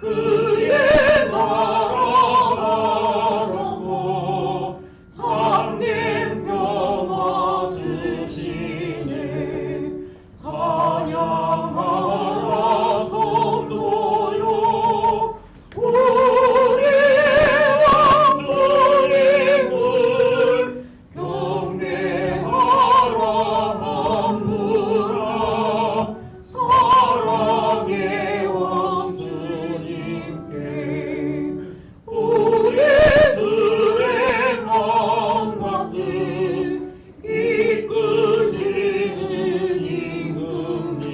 그의 나라로 참된 평화 주시네. 찬양하라 성도요 우리 왕 주님을 경배하라 만물아. 사랑의 왕 주님께 우리들의 마음과 뜻 이끄시는 임금님.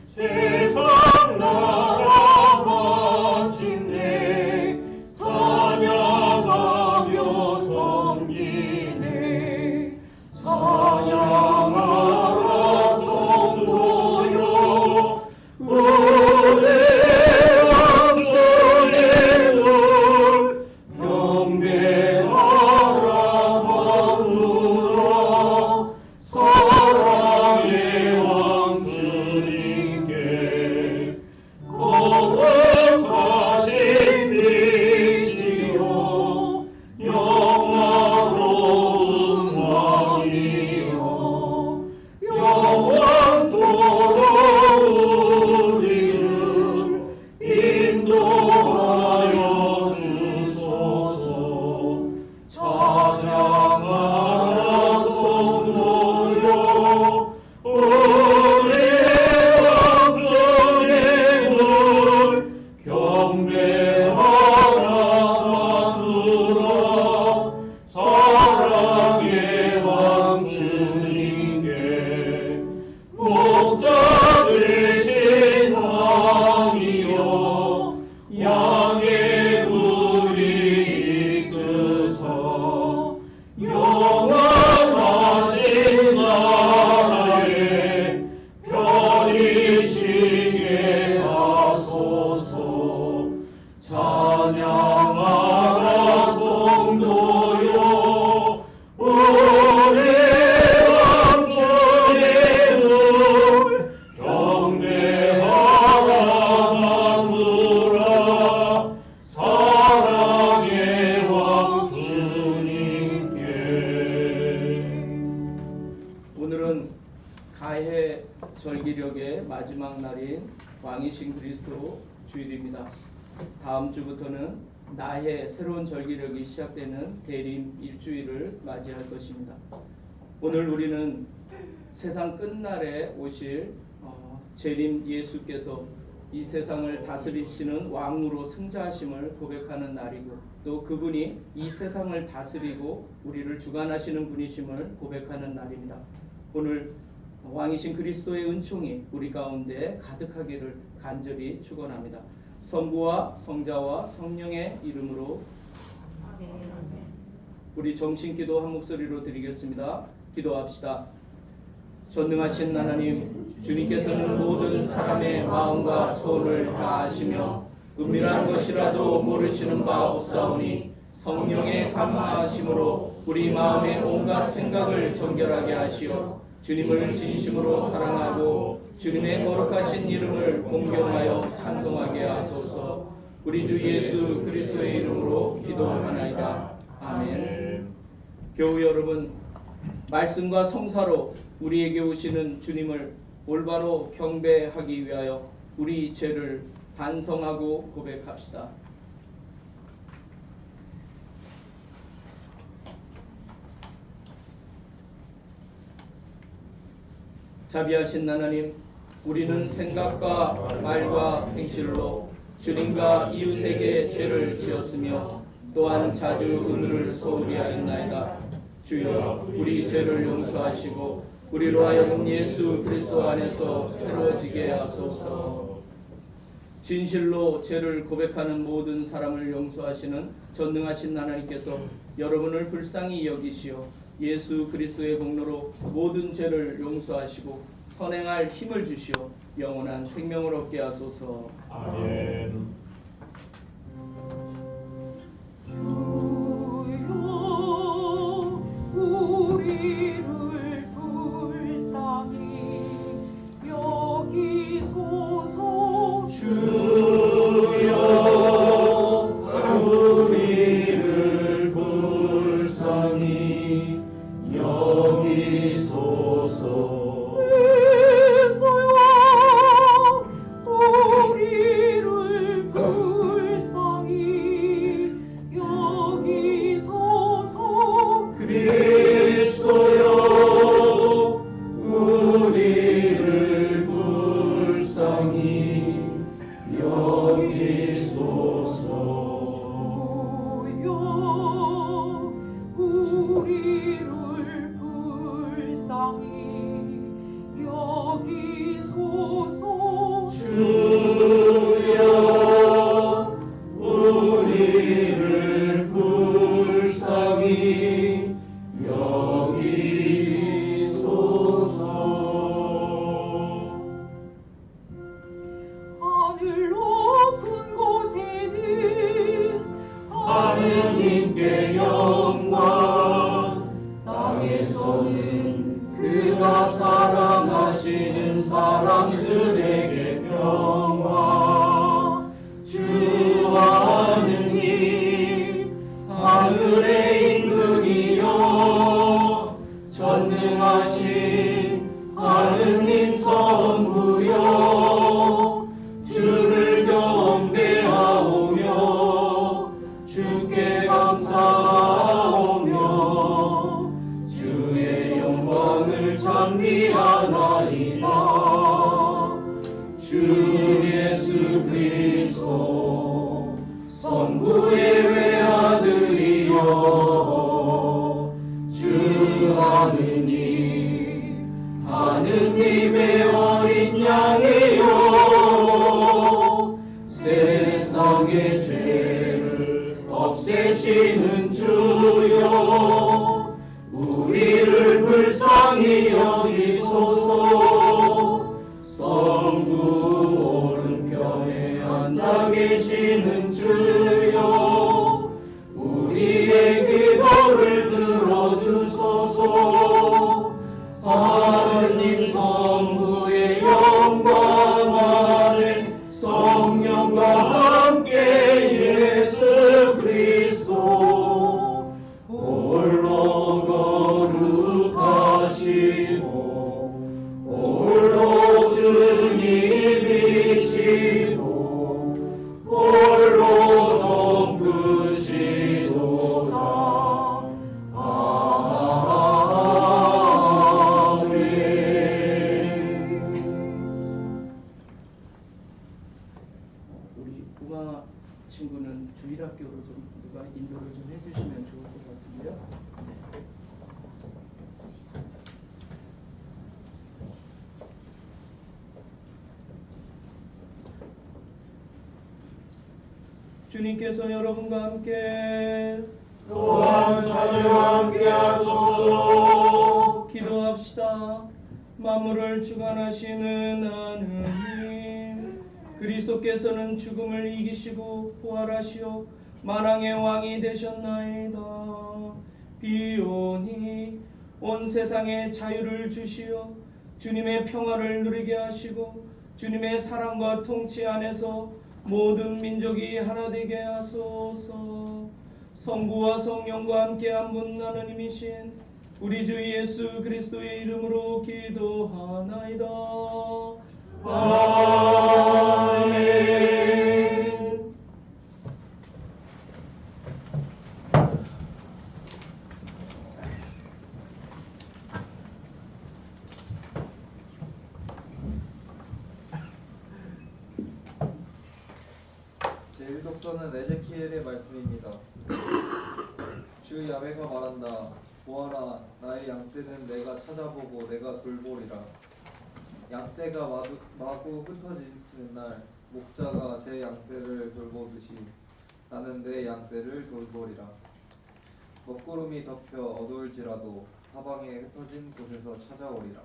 세상 나라 마침내 찬양하며 섬기네. 찬양하라 성도요 우리 왕 주님을 경배하라 만물아. 사랑의 왕 주님께 거룩하신 빛이요 영화로운 왕이요 영원토록 우리를 인도하여 주소서. 찬양하라 성도요 우리 왕 주님을 경배하라 만물아. 사랑의 왕 주님께 목자 되신 왕이요 양의 우리 이끄사 영원하신 나라에 편히 쉬게 하소서. 찬양하라 성도요 우리 왕 주님을 경배하라 만물아. 사랑의 왕 주님께. 오늘은 가해 절기력의 마지막 날인 왕이신 그리스도 주일입니다. 다음 주부터는 나해 새로운 절기력이 시작되는 대림 일주일을 맞이할 것입니다. 오늘 우리는 세상 끝날에 오실 재림 예수께서 이 세상을 다스리시는 왕으로 승자하심을 고백하는 날이고, 또 그분이 이 세상을 다스리고 우리를 주관하시는 분이심을 고백하는 날입니다. 오늘 왕이신 그리스도의 은총이 우리 가운데 가득하기를 간절히 축원합니다. 성부와 성자와 성령의 이름으로 우리 정신기도 한 목소리로 드리겠습니다. 기도합시다. 전능하신 하나님, 주님께서는 모든 사람의 마음과 소원을 다 아시며 은밀한 것이라도 모르시는 바 없사오니 성령의 감화하심으로 우리 마음의 온갖 생각을 정결하게 하시어 주님을 진심으로 사랑하고 주님의 거룩하신 이름을 공경하여 찬송하게 하소서. 우리 주 예수 그리스도의 이름으로 기도하나이다. 아멘. 교우 여러분, 말씀과 성사로 우리에게 오시는 주님을 올바로 경배하기 위하여 우리 죄를 반성하고 고백합시다. 자비하신 하나님, 우리는 생각과 말과 행실로 주님과 이웃에게 죄를 지었으며 또한 자주 의를 소홀히 하였나이다. 주여, 우리 죄를 용서하시고 우리로 하여금 예수 그리스도 안에서 새로워지게 하소서. 진실로 죄를 고백하는 모든 사람을 용서하시는 전능하신 하나님께서 여러분을 불쌍히 여기시어 예수 그리스도의 공로로 모든 죄를 용서하시고 선행할 힘을 주시어 영원한 생명을 얻게 하소서. 아멘. 우리를 불쌍히 여기소서. 주 하느님께 영광. 땅에서는 그가 사랑하시는 사람들에게 평화. 주와 하느님, 하늘의 임금이여, 전능하신 하느님 성부여, 주를 경배하오며 주께 감사하오며 주의 영광을 찬미하나이다. 주 예수 그리스도 성부의 외아들이여, 주 하느님, 하느님의 어린 양이여, 세상의 죄를 없애시는 주여, 우리를 불쌍히 여기소서. 성부 오른편에 앉아 계시는 주여, 우리의 기도를 들어주소서. 하느님 성부의 영광 안에 성령과 함께 예수 그리스도 홀로 거룩하시고 홀로 주님이시고 홀로 높으시도다. 우리 우마 친구는 주일학교로 좀 누가 인도를 좀 해주시면 좋을 것 같은데요. 네. 주님께서 여러분과 함께 또한 자녀와 함께 하소서. 기도합시다. 만물을 주관하시는 하느님, 그리스도께서는 죽음을 이기시고 부활하시어 만왕의 왕이 되셨나이다. 비오니 온 세상에 자유를 주시어 주님의 평화를 누리게 하시고 주님의 사랑과 통치 안에서 모든 민족이 하나 되게 하소서. 성부와 성령과 함께 한 분 하느님이신 우리 주 예수 그리스도의 이름으로 기도하나이다. 아멘. 제1독서는 에제키엘의 말씀입니다. 주 야훼가 말한다. 보아라, 나의 양떼는 내가 찾아보고 내가 돌보리라. 양떼가 마구 흩어지는 날 목자가 제 양떼를 돌보듯이 나는 내 양떼를 돌보리라. 먹구름이 덮여 어두울지라도 사방에 흩어진 곳에서 찾아오리라.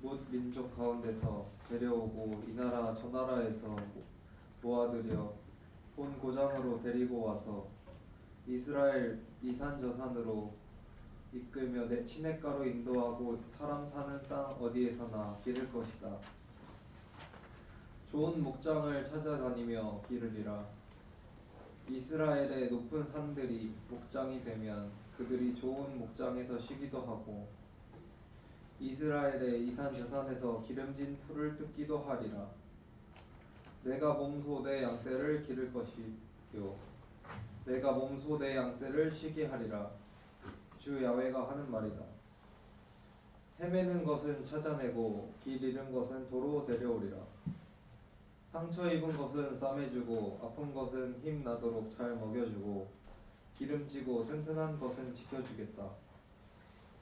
뭇 민족 가운데서 데려오고 이 나라 저 나라에서 모아들여 본 고장으로 데리고 와서 이스라엘 이산저산으로 이끌며 내 시냇가로 인도하고 사람 사는 땅 어디에서나 기를 것이다. 좋은 목장을 찾아다니며 기르리라. 이스라엘의 높은 산들이 목장이 되면 그들이 좋은 목장에서 쉬기도 하고 이스라엘의 이산저산에서 기름진 풀을 뜯기도 하리라. 내가 몸소 내 양떼를 기를 것이요 내가 몸소 내 양떼를 쉬게 하리라. 주 야훼가 하는 말이다. 헤매는 것은 찾아내고 길 잃은 것은 도로 데려오리라. 상처 입은 것은 싸매주고 아픈 것은 힘 나도록 잘 먹여주고 기름지고 튼튼한 것은 지켜주겠다.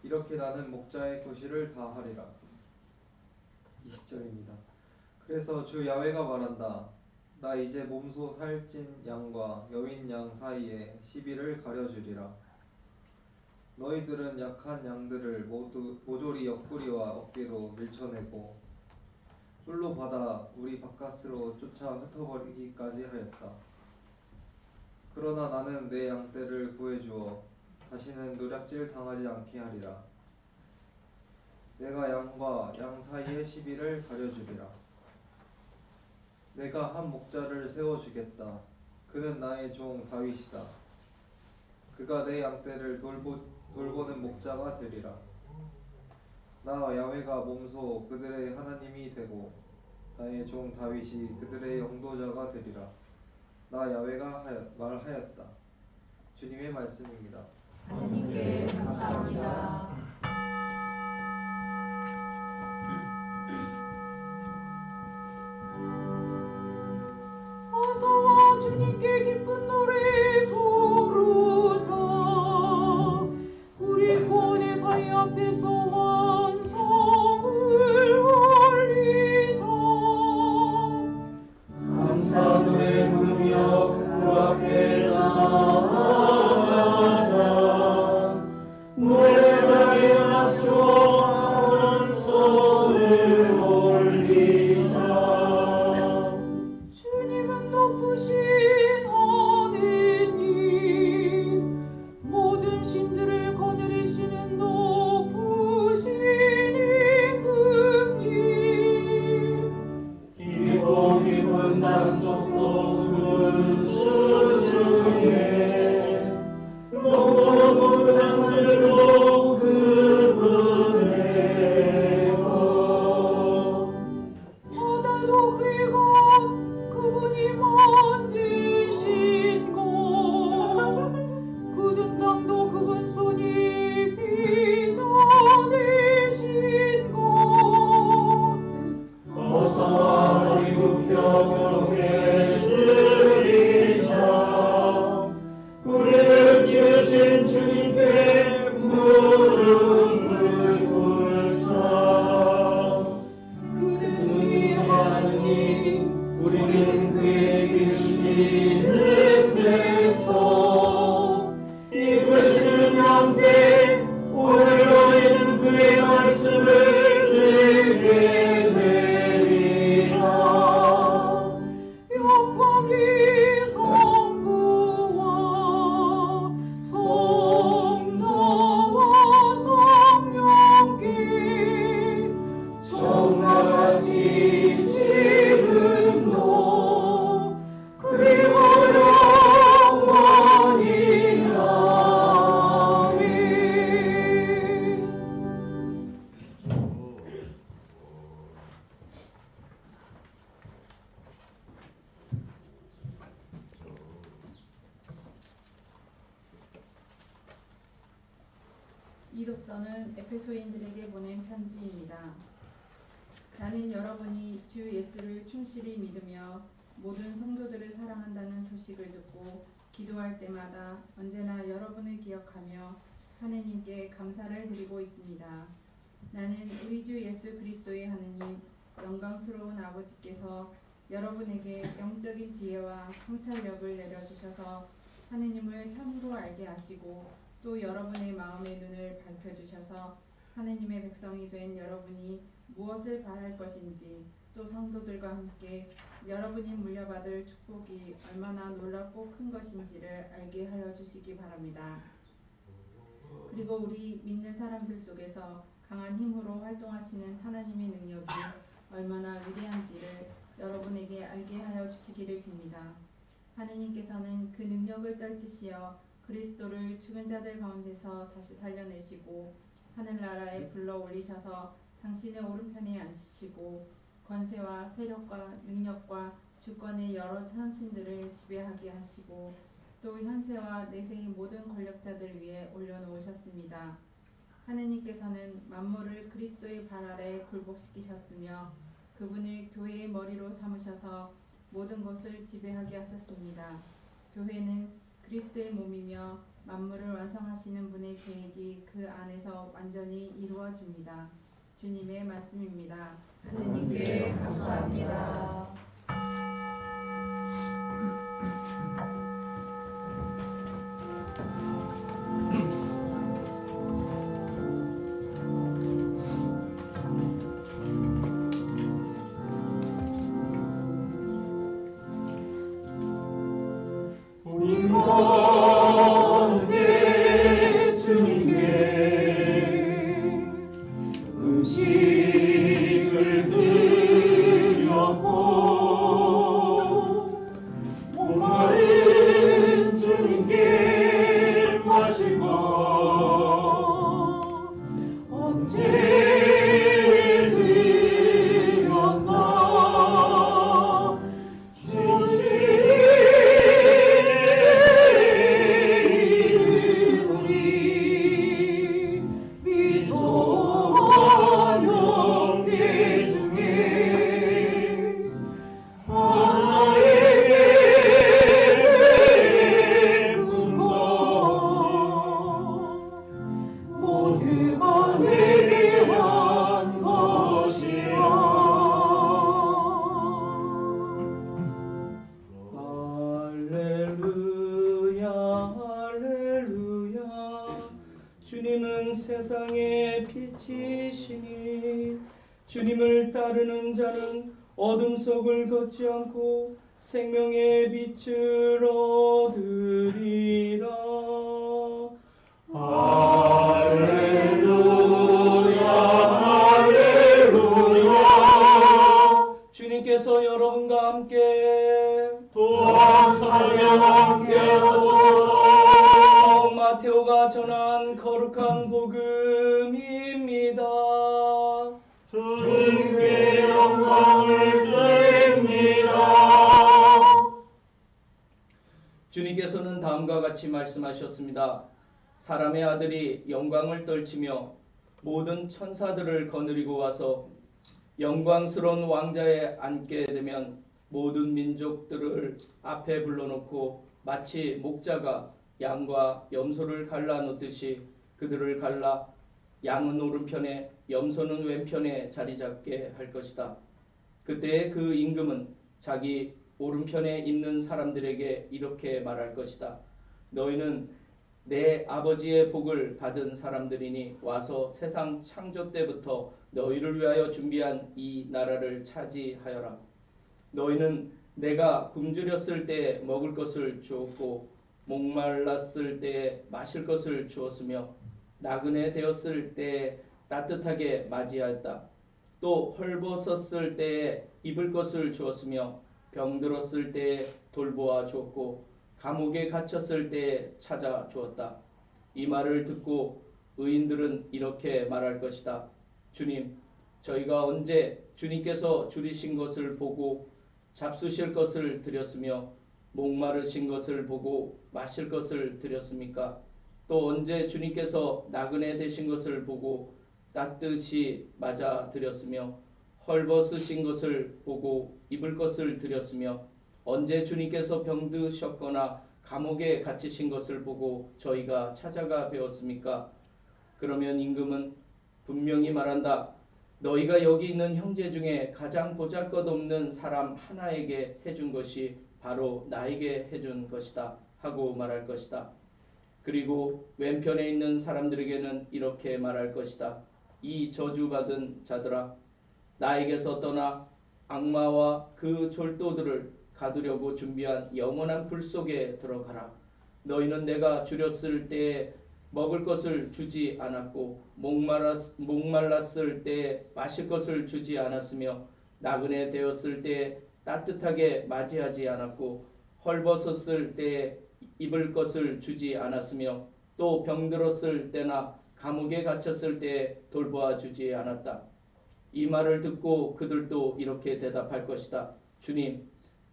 이렇게 나는 목자의 구실을 다 하리라. 20절입니다. 그래서 주 야훼가 말한다. 나 이제 몸소 살찐 양과 여윈 양 사이에 시비를 가려주리라. 너희들은 약한 양들을 모조리 옆구리와 어깨로 밀쳐내고 뿔로 받아 우리 바깥으로 쫓아 흩어버리기까지 하였다. 그러나 나는 내 양떼를 구해주어 다시는 노략질 당하지 않게 하리라. 내가 양과 양 사이의 시비를 가려주리라. 내가 한 목자를 세워주겠다. 그는 나의 종 다윗이다. 그가 내 양떼를 돌보는 목자가 되리라. 나 야훼가 몸소 그들의 하나님이 되고 나의 종 다윗이 그들의 영도자가 되리라. 나 야훼가 말하였다. 주님의 말씀입니다. 하나님께 감사합니다. 어서와 주님께 기쁜 노래 부르자. 우리 구원의 바위 앞에서 완성을 올리자. 감사 노래 부르며 그 앞에 나아가자. 노래방에 맞추어 오른손을 올리자. 주님은 높으신 하느님, 모든 신들을 거느리시는 높으신 임금님. 깊고 깊은 땅속도 그 수중에 모든 세상들도 그분의 것. 바다도 그의 것, 그분이 만드신 것. 굳은 땅도 그분 손이 빚어내신 것. 어서와 우리 굽혀 그렇게 드리자. 우리를 지으신 주님께 무릎을 꿇자. 그는 우리의 하나님, 우리는 그의 계시는 백성, 이끄시는 양떼. 오늘 너희는 그의 말씀을 들게 되리라. 영광이 성부와 성자와 성령께 정같이 지금도 그리고 영원히 아멘. 이 독서는 에베소인들에게 보낸 편지입니다. 나는 여러분이 주 예수를 충실히 믿으며 모든 성도들을 사랑한다는 소식을 듣고 기도할 때마다 언제나 여러분을 기억하며 하느님께 감사를 드리고 있습니다. 나는 우리 주 예수 그리스도의 하느님 영광스러운 아버지께서 여러분에게 영적인 지혜와 통찰력을 내려주셔서 하느님을 참으로 알게 하시고 또 여러분의 마음의 눈을 밝혀주셔서 하느님의 백성이 된 여러분이 무엇을 바랄 것인지 또 성도들과 함께 여러분이 물려받을 축복이 얼마나 놀랍고 큰 것인지를 알게 하여 주시기 바랍니다. 그리고 우리 믿는 사람들 속에서 강한 힘으로 활동하시는 하나님의 능력이 얼마나 위대한지를 여러분에게 알게 하여 주시기를 빕니다. 하느님께서는 그 능력을 떨치시어 그리스도를 죽은 자들 가운데서 다시 살려내시고 하늘나라에 불러 올리셔서 당신의 오른편에 앉히시고 권세와 세력과 능력과 주권의 여러 천신들을 지배하게 하시고 또 현세와 내세의 모든 권력자들 위에 올려놓으셨습니다. 하느님께서는 만물을 그리스도의 발 아래 굴복시키셨으며 그분을 교회의 머리로 삼으셔서 모든 것을 지배하게 하셨습니다. 교회는 그리스도의 몸이며 만물을 완성하시는 분의 계획이 그 안에서 완전히 이루어집니다. 주님의 말씀입니다. 하느님께 감사합니다. 우리와 주님께 음식을 드렸고 목마른 주님께 마실 것 언제 드렸나 모두가 내게 한 것이야. 할렐루야 할렐루야. 주님은 세상의 빛이시니 주님을 따르는 자는 어둠 속을 걷지 않고 생명의 빛을 얻으리라. 할렐루야 할렐루야. 주님께서 여러분과 함께 또한 사랑 함께 하소서. 마테오가 전한 거룩한 복음입니다. 주님께 영광을 드립니다. 주님께서는 다음과 같이 말씀하셨습니다. 사람의 아들이 영광을 떨치며 모든 천사들을 거느리고 와서 영광스러운 왕자에 앉게 되면 모든 민족들을 앞에 불러놓고 마치 목자가 양과 염소를 갈라놓듯이 그들을 갈라 양은 오른편에 염소는 왼편에 자리 잡게 할 것이다. 그때 그 임금은 자기 오른편에 있는 사람들에게 이렇게 말할 것이다. 너희는 내 아버지의 복을 받은 사람들이니 와서 세상 창조 때부터 너희를 위하여 준비한 이 나라를 차지하여라. 너희는 내가 굶주렸을 때 먹을 것을 주었고 목말랐을 때 마실 것을 주었으며 나그네 되었을 때 따뜻하게 맞이하였다. 또 헐벗었을 때에 입을 것을 주었으며 병들었을 때에 돌보아 주었고 감옥에 갇혔을 때에 찾아 주었다. 이 말을 듣고 의인들은 이렇게 말할 것이다. 주님, 저희가 언제 주님께서 줄이신 것을 보고 잡수실 것을 드렸으며 목마르신 것을 보고 마실 것을 드렸습니까? 또 언제 주님께서 나그네 되신 것을 보고 따뜻이 맞아 드렸으며 헐벗으신 것을 보고 입을 것을 드렸으며 언제 주님께서 병드셨거나 감옥에 갇히신 것을 보고 저희가 찾아가 배웠습니까? 그러면 임금은 분명히 말한다. 너희가 여기 있는 형제 중에 가장 보잘것없는 사람 하나에게 해준 것이 바로 나에게 해준 것이다 하고 말할 것이다. 그리고 왼편에 있는 사람들에게는 이렇게 말할 것이다. 이 저주받은 자들아, 나에게서 떠나 악마와 그 졸도들을 가두려고 준비한 영원한 불 속에 들어가라. 너희는 내가 줄였을 때에 먹을 것을 주지 않았고 목말랐을 때에 마실 것을 주지 않았으며 나그네 되었을 때에 따뜻하게 맞이하지 않았고 헐벗었을 때에 입을 것을 주지 않았으며 또 병들었을 때나 감옥에 갇혔을 때에 돌보아 주지 않았다. 이 말을 듣고 그들도 이렇게 대답할 것이다.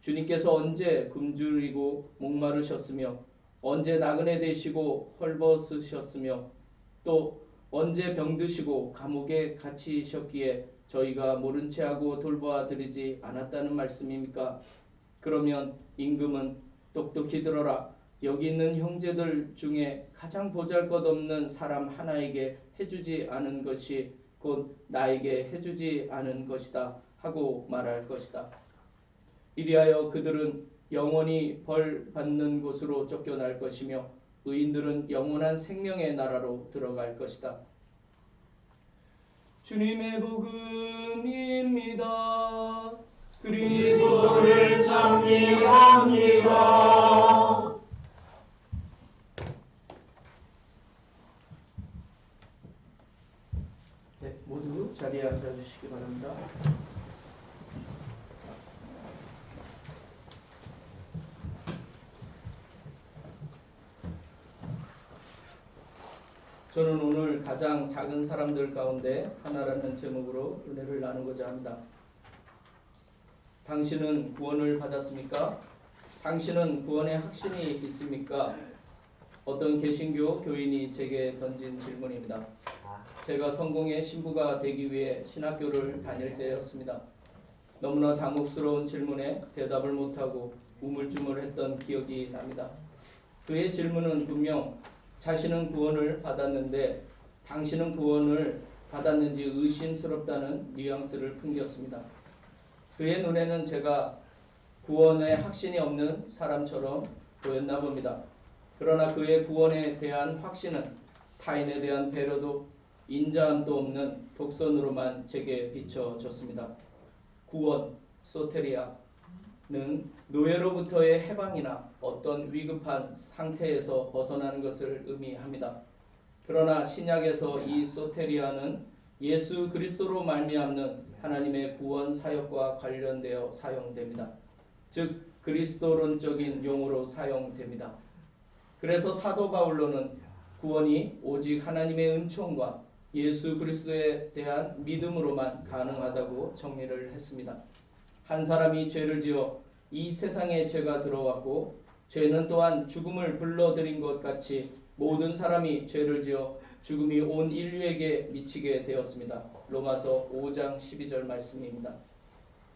주님께서 언제 굶주리고 목마르셨으며 언제 나그네 되시고 헐벗으셨으며 또 언제 병드시고 감옥에 갇히셨기에 저희가 모른 체하고 돌보아 드리지 않았다는 말씀입니까? 그러면 임금은 똑똑히 들어라. 여기 있는 형제들 중에 가장 보잘것없는 사람 하나에게 해주지 않은 것이 곧 나에게 해주지 않은 것이다 하고 말할 것이다. 이리하여 그들은 영원히 벌 받는 곳으로 쫓겨날 것이며 의인들은 영원한 생명의 나라로 들어갈 것이다. 주님의 복음입니다. 그리스도를 찬미합니다. 네, 모두 자리에 앉아주시기 바랍니다. 저는 오늘 가장 작은 사람들 가운데 하나라는 제목으로 은혜를 나누고자 합니다. 당신은 구원을 받았습니까? 당신은 구원의 확신이 있습니까? 어떤 개신교 교인이 제게 던진 질문입니다. 제가 성공의 신부가 되기 위해 신학교를 다닐 때였습니다. 너무나 당혹스러운 질문에 대답을 못하고 우물쭈물했던 기억이 납니다. 그의 질문은 분명 자신은 구원을 받았는데 당신은 구원을 받았는지 의심스럽다는 뉘앙스를 풍겼습니다. 그의 눈에는 제가 구원의 확신이 없는 사람처럼 보였나 봅니다. 그러나 그의 구원에 대한 확신은 타인에 대한 배려도 인자함도 없는 독선으로만 제게 비춰졌습니다. 구원, 소테리아는 노예로부터의 해방이나 어떤 위급한 상태에서 벗어나는 것을 의미합니다. 그러나 신약에서 이 소테리아는 예수 그리스도로 말미암는 하나님의 구원 사역과 관련되어 사용됩니다. 즉 그리스도론적인 용어로 사용됩니다. 그래서 사도 바울로는 구원이 오직 하나님의 은총과 예수 그리스도에 대한 믿음으로만 가능하다고 정리를 했습니다. 한 사람이 죄를 지어 이 세상에 죄가 들어왔고 죄는 또한 죽음을 불러들인 것 같이 모든 사람이 죄를 지어 죽음이 온 인류에게 미치게 되었습니다. 로마서 5장 12절 말씀입니다.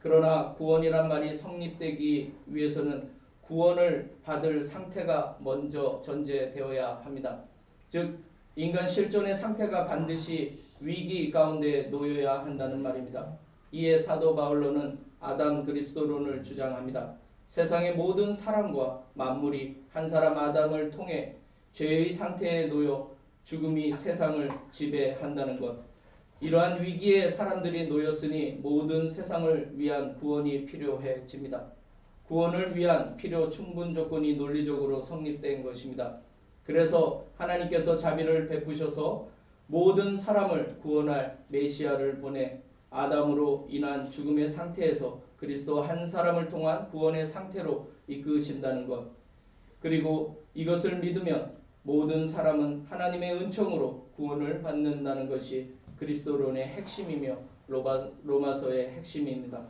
그러나 구원이란 말이 성립되기 위해서는 구원을 받을 상태가 먼저 전제되어야 합니다. 즉 인간 실존의 상태가 반드시 위기 가운데 놓여야 한다는 말입니다. 이에 사도 바울로는 아담 그리스도론을 주장합니다. 세상의 모든 사람과 만물이 한 사람 아담을 통해 죄의 상태에 놓여 죽음이 세상을 지배한다는 것. 이러한 위기에 사람들이 놓였으니 모든 세상을 위한 구원이 필요해집니다. 구원을 위한 필요 충분 조건이 논리적으로 성립된 것입니다. 그래서 하나님께서 자비를 베푸셔서 모든 사람을 구원할 메시아를 보내 아담으로 인한 죽음의 상태에서 그리스도 한 사람을 통한 구원의 상태로 이끄신다는 것. 그리고 이것을 믿으면 모든 사람은 하나님의 은총으로 구원을 받는다는 것이 그리스도론의 핵심이며 로마서의 핵심입니다.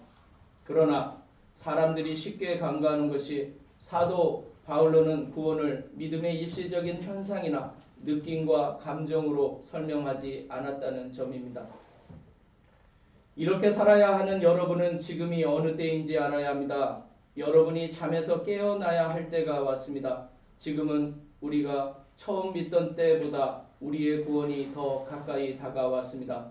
그러나 사람들이 쉽게 간과하는 것이 사도 바울로는 구원을 믿음의 일시적인 현상이나 느낌과 감정으로 설명하지 않았다는 점입니다. 이렇게 살아야 하는 여러분은 지금이 어느 때인지 알아야 합니다. 여러분이 잠에서 깨어나야 할 때가 왔습니다. 지금은 우리가 처음 믿던 때보다 우리의 구원이 더 가까이 다가왔습니다.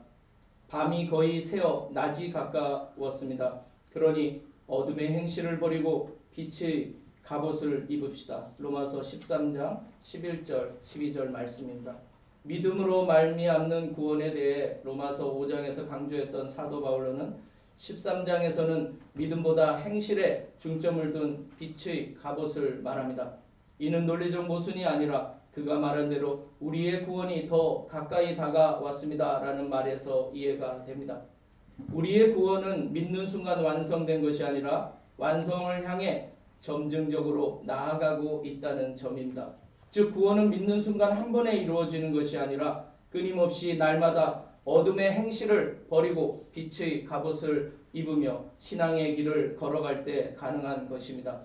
밤이 거의 새어 낮이 가까웠습니다. 그러니 어둠의 행실을 버리고 빛의 갑옷을 입읍시다. 로마서 13장 11절 12절 말씀입니다. 믿음으로 말미암는 구원에 대해 로마서 5장에서 강조했던 사도 바울로는 13장에서는 믿음보다 행실에 중점을 둔 빛의 갑옷을 말합니다. 이는 논리적 모순이 아니라 그가 말한 대로 우리의 구원이 더 가까이 다가왔습니다 라는 말에서 이해가 됩니다. 우리의 구원은 믿는 순간 완성된 것이 아니라 완성을 향해 점증적으로 나아가고 있다는 점입니다. 즉 구원은 믿는 순간 한 번에 이루어지는 것이 아니라 끊임없이 날마다 어둠의 행실을 버리고 빛의 갑옷을 입으며 신앙의 길을 걸어갈 때 가능한 것입니다.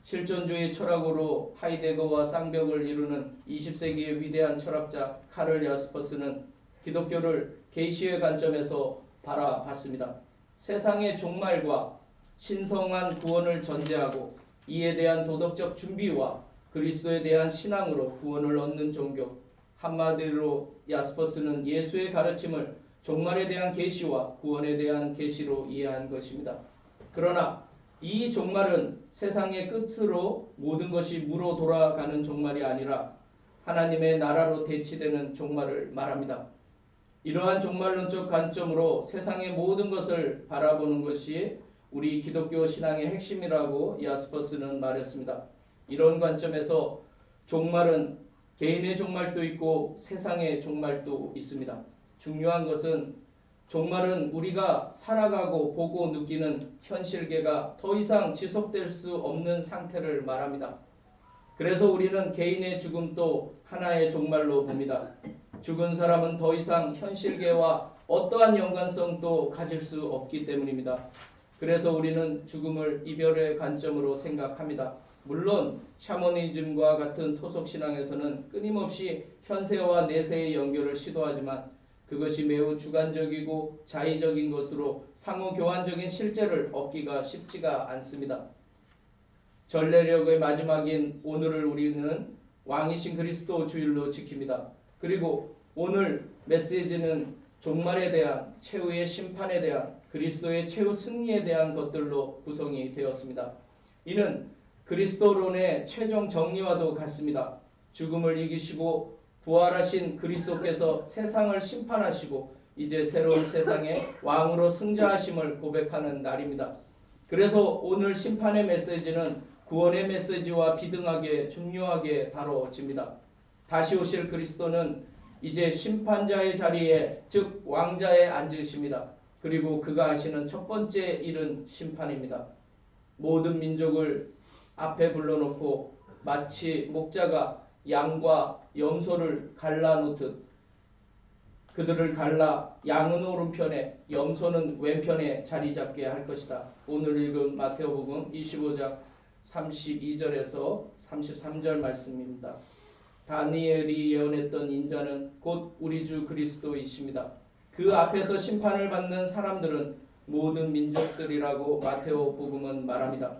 실존주의 철학으로 하이데거와 쌍벽을 이루는 20세기의 위대한 철학자 카를 야스퍼스는 기독교를 계시의 관점에서 바라봤습니다. 세상의 종말과 신성한 구원을 전제하고 이에 대한 도덕적 준비와 그리스도에 대한 신앙으로 구원을 얻는 종교, 한마디로 야스퍼스는 예수의 가르침을 종말에 대한 계시와 구원에 대한 계시로 이해한 것입니다. 그러나 이 종말은 세상의 끝으로 모든 것이 무로 돌아가는 종말이 아니라 하나님의 나라로 대치되는 종말을 말합니다. 이러한 종말론적 관점으로 세상의 모든 것을 바라보는 것이 우리 기독교 신앙의 핵심이라고 야스퍼스는 말했습니다. 이런 관점에서 종말은 개인의 종말도 있고 세상의 종말도 있습니다. 중요한 것은 종말은 우리가 살아가고 보고 느끼는 현실계가 더 이상 지속될 수 없는 상태를 말합니다. 그래서 우리는 개인의 죽음도 하나의 종말로 봅니다. 죽은 사람은 더 이상 현실계와 어떠한 연관성도 가질 수 없기 때문입니다. 그래서 우리는 죽음을 이별의 관점으로 생각합니다. 물론 샤머니즘과 같은 토속신앙에서는 끊임없이 현세와 내세의 연결을 시도하지만 그것이 매우 주관적이고 자의적인 것으로 상호교환적인 실제를 얻기가 쉽지가 않습니다. 전례력의 마지막인 오늘을 우리는 왕이신 그리스도 주일로 지킵니다. 그리고 오늘 메시지는 종말에 대한 최후의 심판에 대한 그리스도의 최후 승리에 대한 것들로 구성이 되었습니다. 이는 그리스도론의 최종 정리와도 같습니다. 죽음을 이기시고 부활하신 그리스도께서 세상을 심판하시고 이제 새로운 세상의 왕으로 승자하심을 고백하는 날입니다. 그래서 오늘 심판의 메시지는 구원의 메시지와 비등하게 중요하게 다뤄집니다. 다시 오실 그리스도는 이제 심판자의 자리에 즉 왕자에 앉으십니다. 그리고 그가 하시는 첫 번째 일은 심판입니다. 모든 민족을 앞에 불러놓고 마치 목자가 양과 염소를 갈라놓듯 그들을 갈라 양은 오른편에 염소는 왼편에 자리 잡게 할 것이다. 오늘 읽은 마태복음 25장 32절에서 33절 말씀입니다. 다니엘이 예언했던 인자는 곧 우리 주 그리스도이십니다. 그 앞에서 심판을 받는 사람들은 모든 민족들이라고 마태복음은 말합니다.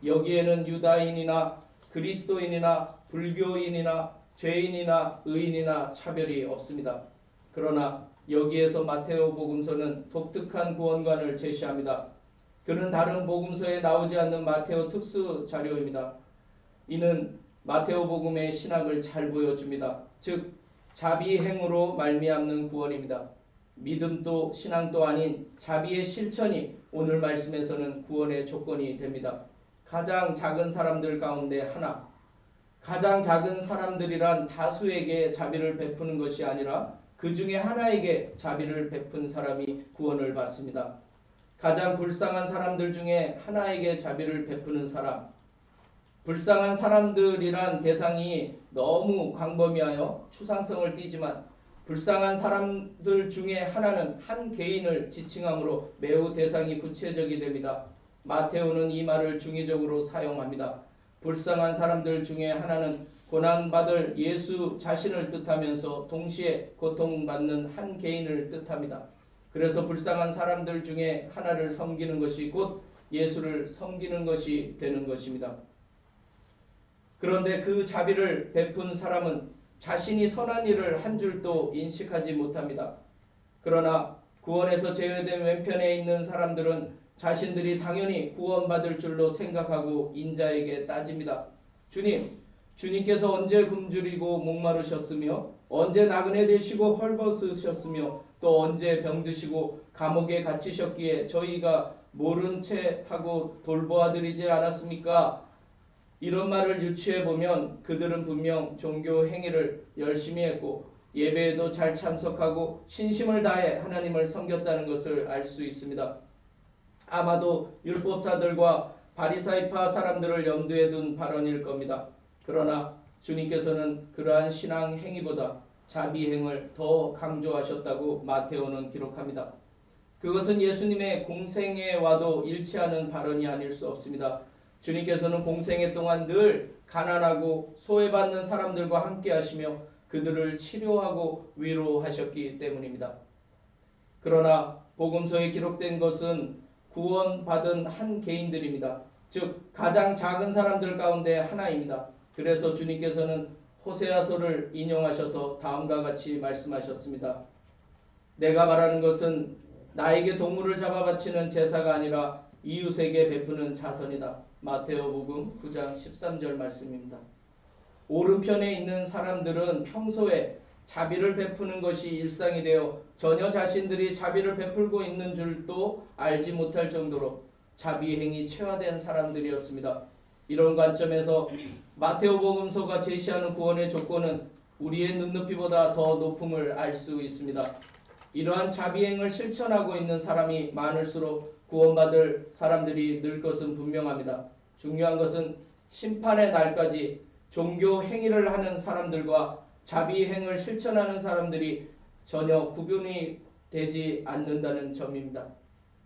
여기에는 유다인이나 그리스도인이나 불교인이나 죄인이나 의인이나 차별이 없습니다. 그러나 여기에서 마테오복음서는 독특한 구원관을 제시합니다. 그는 다른 복음서에 나오지 않는 마테오 특수 자료입니다. 이는 마테오복음의 신학을 잘 보여줍니다. 즉 자비행으로 말미암는 구원입니다. 믿음도 신앙도 아닌 자비의 실천이 오늘 말씀에서는 구원의 조건이 됩니다. 가장 작은 사람들 가운데 하나, 가장 작은 사람들이란 다수에게 자비를 베푸는 것이 아니라 그 중에 하나에게 자비를 베푼 사람이 구원을 받습니다. 가장 불쌍한 사람들 중에 하나에게 자비를 베푸는 사람, 불쌍한 사람들이란 대상이 너무 광범위하여 추상성을 띠지만 불쌍한 사람들 중에 하나는 한 개인을 지칭하므로 매우 대상이 구체적이 됩니다. 마테오는 이 말을 중의적으로 사용합니다. 불쌍한 사람들 중에 하나는 고난받을 예수 자신을 뜻하면서 동시에 고통받는 한 개인을 뜻합니다. 그래서 불쌍한 사람들 중에 하나를 섬기는 것이 곧 예수를 섬기는 것이 되는 것입니다. 그런데 그 자비를 베푼 사람은 자신이 선한 일을 한 줄도 인식하지 못합니다. 그러나 구원에서 제외된 왼편에 있는 사람들은 자신들이 당연히 구원받을 줄로 생각하고 인자에게 따집니다. 주님께서 언제 굶주리고 목마르셨으며 언제 나그네 되시고 헐벗으셨으며 또 언제 병드시고 감옥에 갇히셨기에 저희가 모른 채 하고 돌보아드리지 않았습니까? 이런 말을 유추해보면 그들은 분명 종교 행위를 열심히 했고 예배에도 잘 참석하고 신심을 다해 하나님을 섬겼다는 것을 알 수 있습니다. 아마도 율법사들과 바리사이파 사람들을 염두에 둔 발언일 겁니다. 그러나 주님께서는 그러한 신앙 행위보다 자비행을 더 강조하셨다고 마테오는 기록합니다. 그것은 예수님의 공생애와도 일치하는 발언이 아닐 수 없습니다. 주님께서는 공생애 동안 늘 가난하고 소외받는 사람들과 함께 하시며 그들을 치료하고 위로하셨기 때문입니다. 그러나 복음서에 기록된 것은 구원받은 한 개인들입니다. 즉 가장 작은 사람들 가운데 하나입니다. 그래서 주님께서는 호세아서를 인용하셔서 다음과 같이 말씀하셨습니다. 내가 말하는 것은 나에게 동물을 잡아 바치는 제사가 아니라 이웃에게 베푸는 자선이다. 마테오복음 9장 13절 말씀입니다. 오른편에 있는 사람들은 평소에 자비를 베푸는 것이 일상이 되어 전혀 자신들이 자비를 베풀고 있는 줄도 알지 못할 정도로 자비 행위 체화된 사람들이었습니다. 이런 관점에서 마테오복음서가 제시하는 구원의 조건은 우리의 눈높이보다 더 높음을 알 수 있습니다. 이러한 자비행을 실천하고 있는 사람이 많을수록 구원받을 사람들이 늘 것은 분명합니다. 중요한 것은 심판의 날까지 종교 행위를 하는 사람들과 자비행을 실천하는 사람들이 전혀 구분이 되지 않는다는 점입니다.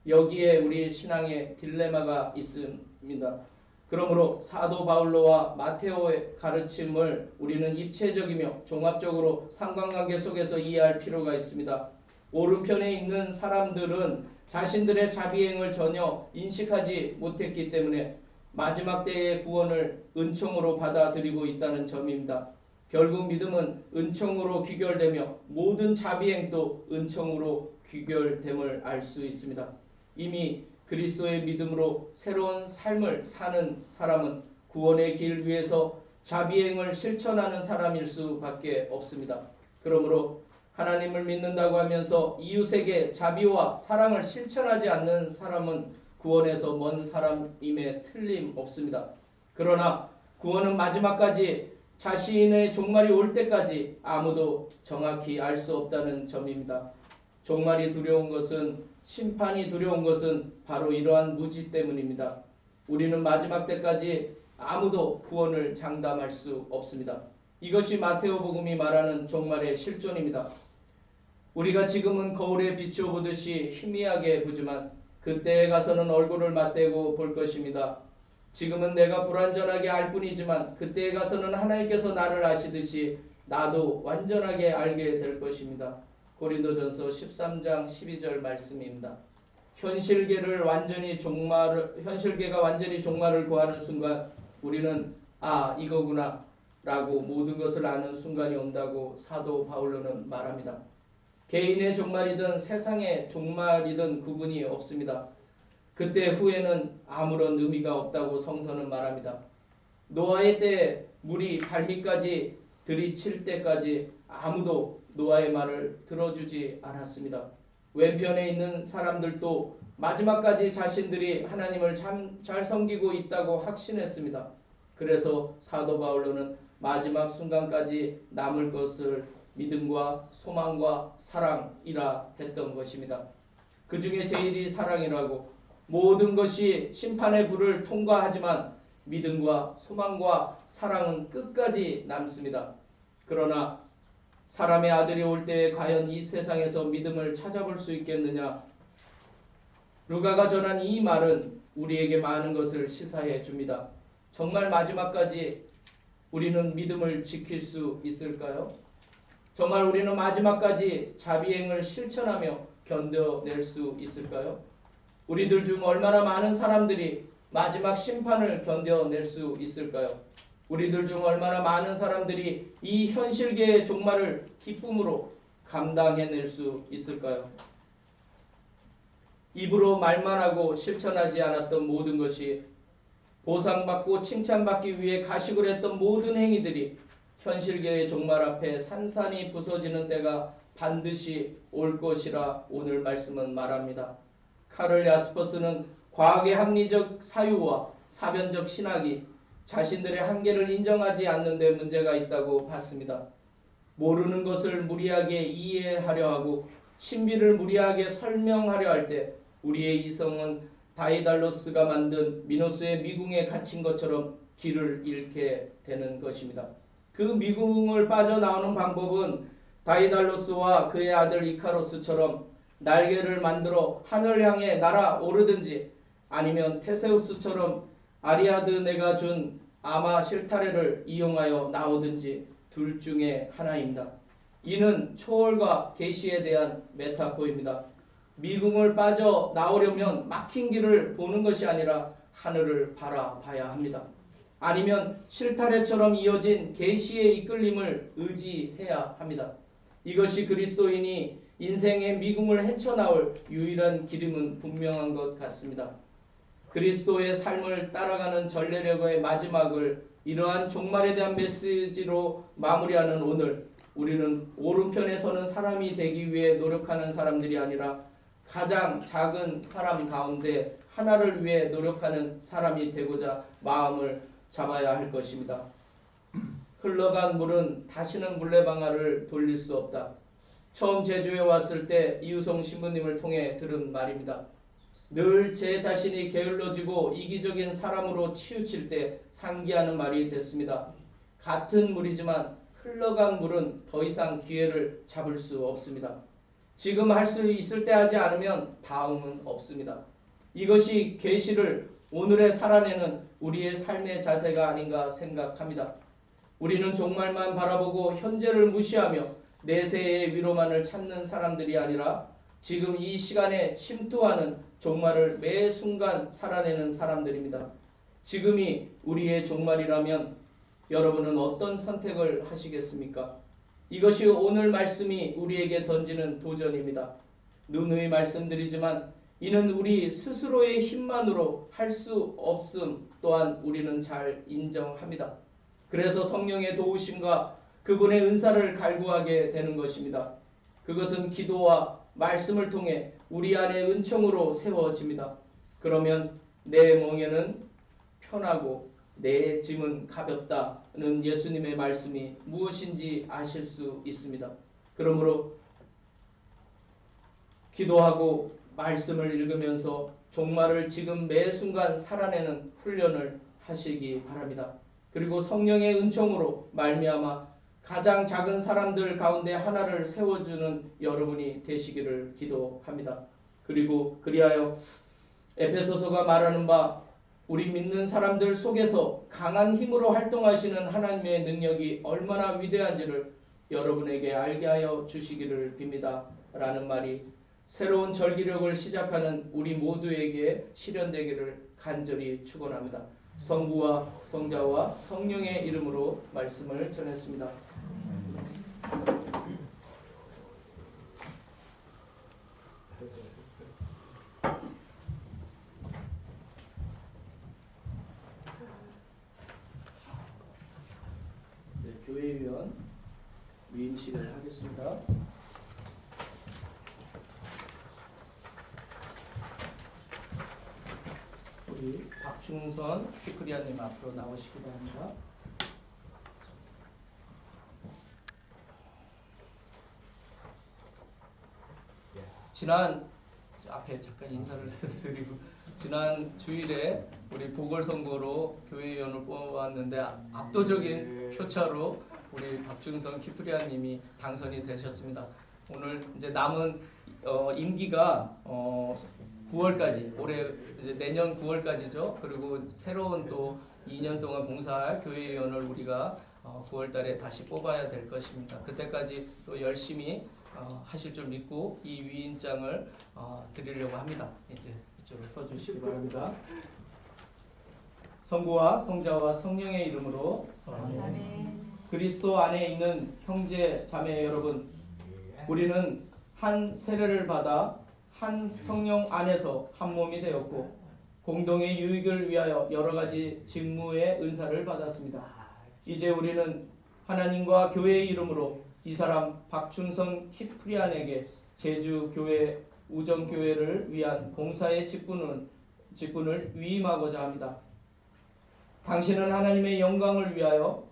여기에 우리 신앙의 딜레마가 있습니다. 그러므로 사도 바울로와 마테오의 가르침을 우리는 입체적이며 종합적으로 상관관계 속에서 이해할 필요가 있습니다. 오른편에 있는 사람들은 자신들의 자비행을 전혀 인식하지 못했기 때문에 마지막 때의 구원을 은총으로 받아들이고 있다는 점입니다. 결국 믿음은 은총으로 귀결되며 모든 자비행도 은총으로 귀결됨을 알 수 있습니다. 이미 그리스도의 믿음으로 새로운 삶을 사는 사람은 구원의 길 위에서 자비행을 실천하는 사람일 수밖에 없습니다. 그러므로 하나님을 믿는다고 하면서 이웃에게 자비와 사랑을 실천하지 않는 사람은 구원에서 먼 사람임에 틀림없습니다. 그러나 구원은 마지막까지 자신의 종말이 올 때까지 아무도 정확히 알 수 없다는 점입니다. 종말이 두려운 것은, 심판이 두려운 것은 바로 이러한 무지 때문입니다. 우리는 마지막 때까지 아무도 구원을 장담할 수 없습니다. 이것이 마테오복음이 말하는 종말의 실존입니다. 우리가 지금은 거울에 비추어 보듯이 희미하게 보지만 그때에 가서는 얼굴을 맞대고 볼 것입니다. 지금은 내가 불완전하게 알 뿐이지만 그때에 가서는 하나님께서 나를 아시듯이 나도 완전하게 알게 될 것입니다. 고린도전서 13장 12절 말씀입니다. 현실계가 완전히 종말을 구하는 순간 우리는 이거구나 라고 모든 것을 아는 순간이 온다고 사도 바울로는 말합니다. 개인의 종말이든 세상의 종말이든 구분이 없습니다. 그때 후에는 아무런 의미가 없다고 성서는 말합니다. 노아의 때에 물이 발밑까지 들이칠 때까지 아무도 노아의 말을 들어주지 않았습니다. 왼편에 있는 사람들도 마지막까지 자신들이 하나님을 참 잘 섬기고 있다고 확신했습니다. 그래서 사도 바울로는 마지막 순간까지 남을 것을 믿음과 소망과 사랑이라 했던 것입니다. 그 중에 제일이 사랑이라고, 모든 것이 심판의 불을 통과하지만 믿음과 소망과 사랑은 끝까지 남습니다. 그러나 사람의 아들이 올 때에 과연 이 세상에서 믿음을 찾아볼 수 있겠느냐? 루가가 전한 이 말은 우리에게 많은 것을 시사해 줍니다. 정말 마지막까지 우리는 믿음을 지킬 수 있을까요? 정말 우리는 마지막까지 자비행을 실천하며 견뎌낼 수 있을까요? 우리들 중 얼마나 많은 사람들이 마지막 심판을 견뎌낼 수 있을까요? 우리들 중 얼마나 많은 사람들이 이 현실계의 종말을 기쁨으로 감당해낼 수 있을까요? 입으로 말만 하고 실천하지 않았던 모든 것이, 보상받고 칭찬받기 위해 가식을 했던 모든 행위들이 현실계의 종말 앞에 산산이 부서지는 때가 반드시 올 것이라 오늘 말씀은 말합니다. 카를 야스퍼스는 과학의 합리적 사유와 사변적 신학이 자신들의 한계를 인정하지 않는 데 문제가 있다고 봤습니다. 모르는 것을 무리하게 이해하려 하고 신비를 무리하게 설명하려 할 때 우리의 이성은 다이달로스가 만든 미노스의 미궁에 갇힌 것처럼 길을 잃게 되는 것입니다. 그 미궁을 빠져나오는 방법은 다이달로스와 그의 아들 이카로스처럼 날개를 만들어 하늘 향해 날아오르든지 아니면 테세우스처럼 아리아드네가 준 아마 실타래를 이용하여 나오든지 둘 중에 하나입니다. 이는 초월과 계시에 대한 메타포입니다. 미궁을 빠져 나오려면 막힌 길을 보는 것이 아니라 하늘을 바라봐야 합니다. 아니면 실타래처럼 이어진 계시의 이끌림을 의지해야 합니다. 이것이 그리스도인이 인생의 미궁을 헤쳐나올 유일한 길임은 분명한 것 같습니다. 그리스도의 삶을 따라가는 전례력의 마지막을 이러한 종말에 대한 메시지로 마무리하는 오늘, 우리는 오른편에 서는 사람이 되기 위해 노력하는 사람들이 아니라 가장 작은 사람 가운데 하나를 위해 노력하는 사람이 되고자 마음을 잡아야 할 것입니다. 흘러간 물은 다시는 물레방아를 돌릴 수 없다. 처음 제주에 왔을 때 이우성 신부님을 통해 들은 말입니다. 늘 제 자신이 게을러지고 이기적인 사람으로 치우칠 때 상기하는 말이 됐습니다. 같은 물이지만 흘러간 물은 더 이상 기회를 잡을 수 없습니다. 지금 할 수 있을 때 하지 않으면 다음은 없습니다. 이것이 계시를 오늘에 살아내는 우리의 삶의 자세가 아닌가 생각합니다. 우리는 종말만 바라보고 현재를 무시하며 내세의 위로만을 찾는 사람들이 아니라 지금 이 시간에 침투하는 종말을 매 순간 살아내는 사람들입니다. 지금이 우리의 종말이라면 여러분은 어떤 선택을 하시겠습니까? 이것이 오늘 말씀이 우리에게 던지는 도전입니다. 누누이 말씀드리지만 이는 우리 스스로의 힘만으로 할 수 없음 또한 우리는 잘 인정합니다. 그래서 성령의 도우심과 그분의 은사를 갈구하게 되는 것입니다. 그것은 기도와 말씀을 통해 우리 안에 은총으로 세워집니다. 그러면 내 멍에는 편하고 내 짐은 가볍다는 예수님의 말씀이 무엇인지 아실 수 있습니다. 그러므로 기도하고 말씀을 읽으면서 종말을 지금 매 순간 살아내는 훈련을 하시기 바랍니다. 그리고 성령의 은총으로 말미암아 가장 작은 사람들 가운데 하나를 세워주는 여러분이 되시기를 기도합니다. 그리고 그리하여 에베소서가 말하는 바 우리 믿는 사람들 속에서 강한 힘으로 활동하시는 하나님의 능력이 얼마나 위대한지를 여러분에게 알게 하여 주시기를 빕니다. 라는 말이 새로운 절기력을 시작하는 우리 모두에게 실현되기를 간절히 축원합니다. 성부와 성자와 성령의 이름으로 말씀을 전했습니다. 네, 교회위원 위임식을 하겠습니다. 우리 박충선 피크리아님 앞으로 나오시기 바랍니다. 지난 앞에 잠깐 인사를 드리고 지난 주일에 우리 보궐선거로 교회의원을 뽑았는데 압도적인 표차로 우리 박충선 키프리아님이 당선이 되셨습니다. 오늘 이제 남은 임기가 9월까지 올해 이제 내년 9월까지죠. 그리고 새로운 또 2년 동안 봉사할 교회의원을 우리가 9월달에 다시 뽑아야 될 것입니다. 그때까지 또 열심히 하실 줄 믿고 이 위임장을 드리려고 합니다. 이제 이쪽으로 서주시기 바랍니다. 성부와 성자와 성령의 이름으로 아멘. 그리스도 안에 있는 형제 자매 여러분, 우리는 한 세례를 받아 한 성령 안에서 한 몸이 되었고 공동의 유익을 위하여 여러 가지 직무의 은사를 받았습니다. 이제 우리는 하나님과 교회의 이름으로 이 사람 박충선 키프리안에게 제주교회 우정교회를 위한 봉사의 직분을 위임하고자 합니다. 당신은 하나님의 영광을 위하여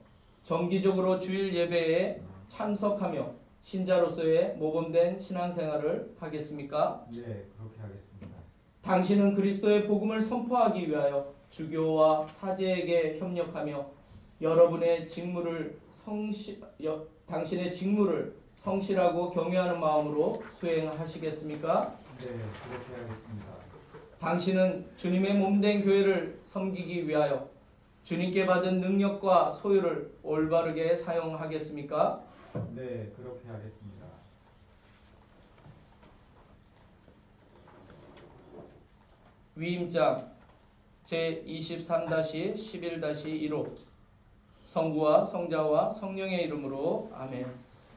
정기적으로 주일 예배에 참석하며 신자로서의 모범된 신앙생활을 하겠습니까? 네, 그렇게 하겠습니다. 당신은 그리스도의 복음을 선포하기 위하여 주교와 사제에게 협력하며 여러분의 직무를 당신의 직무를 성실하고 경외하는 마음으로 수행하시겠습니까? 네, 그렇게 하겠습니다. 당신은 주님의 몸된 교회를 섬기기 위하여 주님께 받은 능력과 소유를 올바르게 사용하겠습니까? 네, 그렇게 하겠습니다. 위임장 제23-11-1호 성부와 성자와 성령의 이름으로 아멘.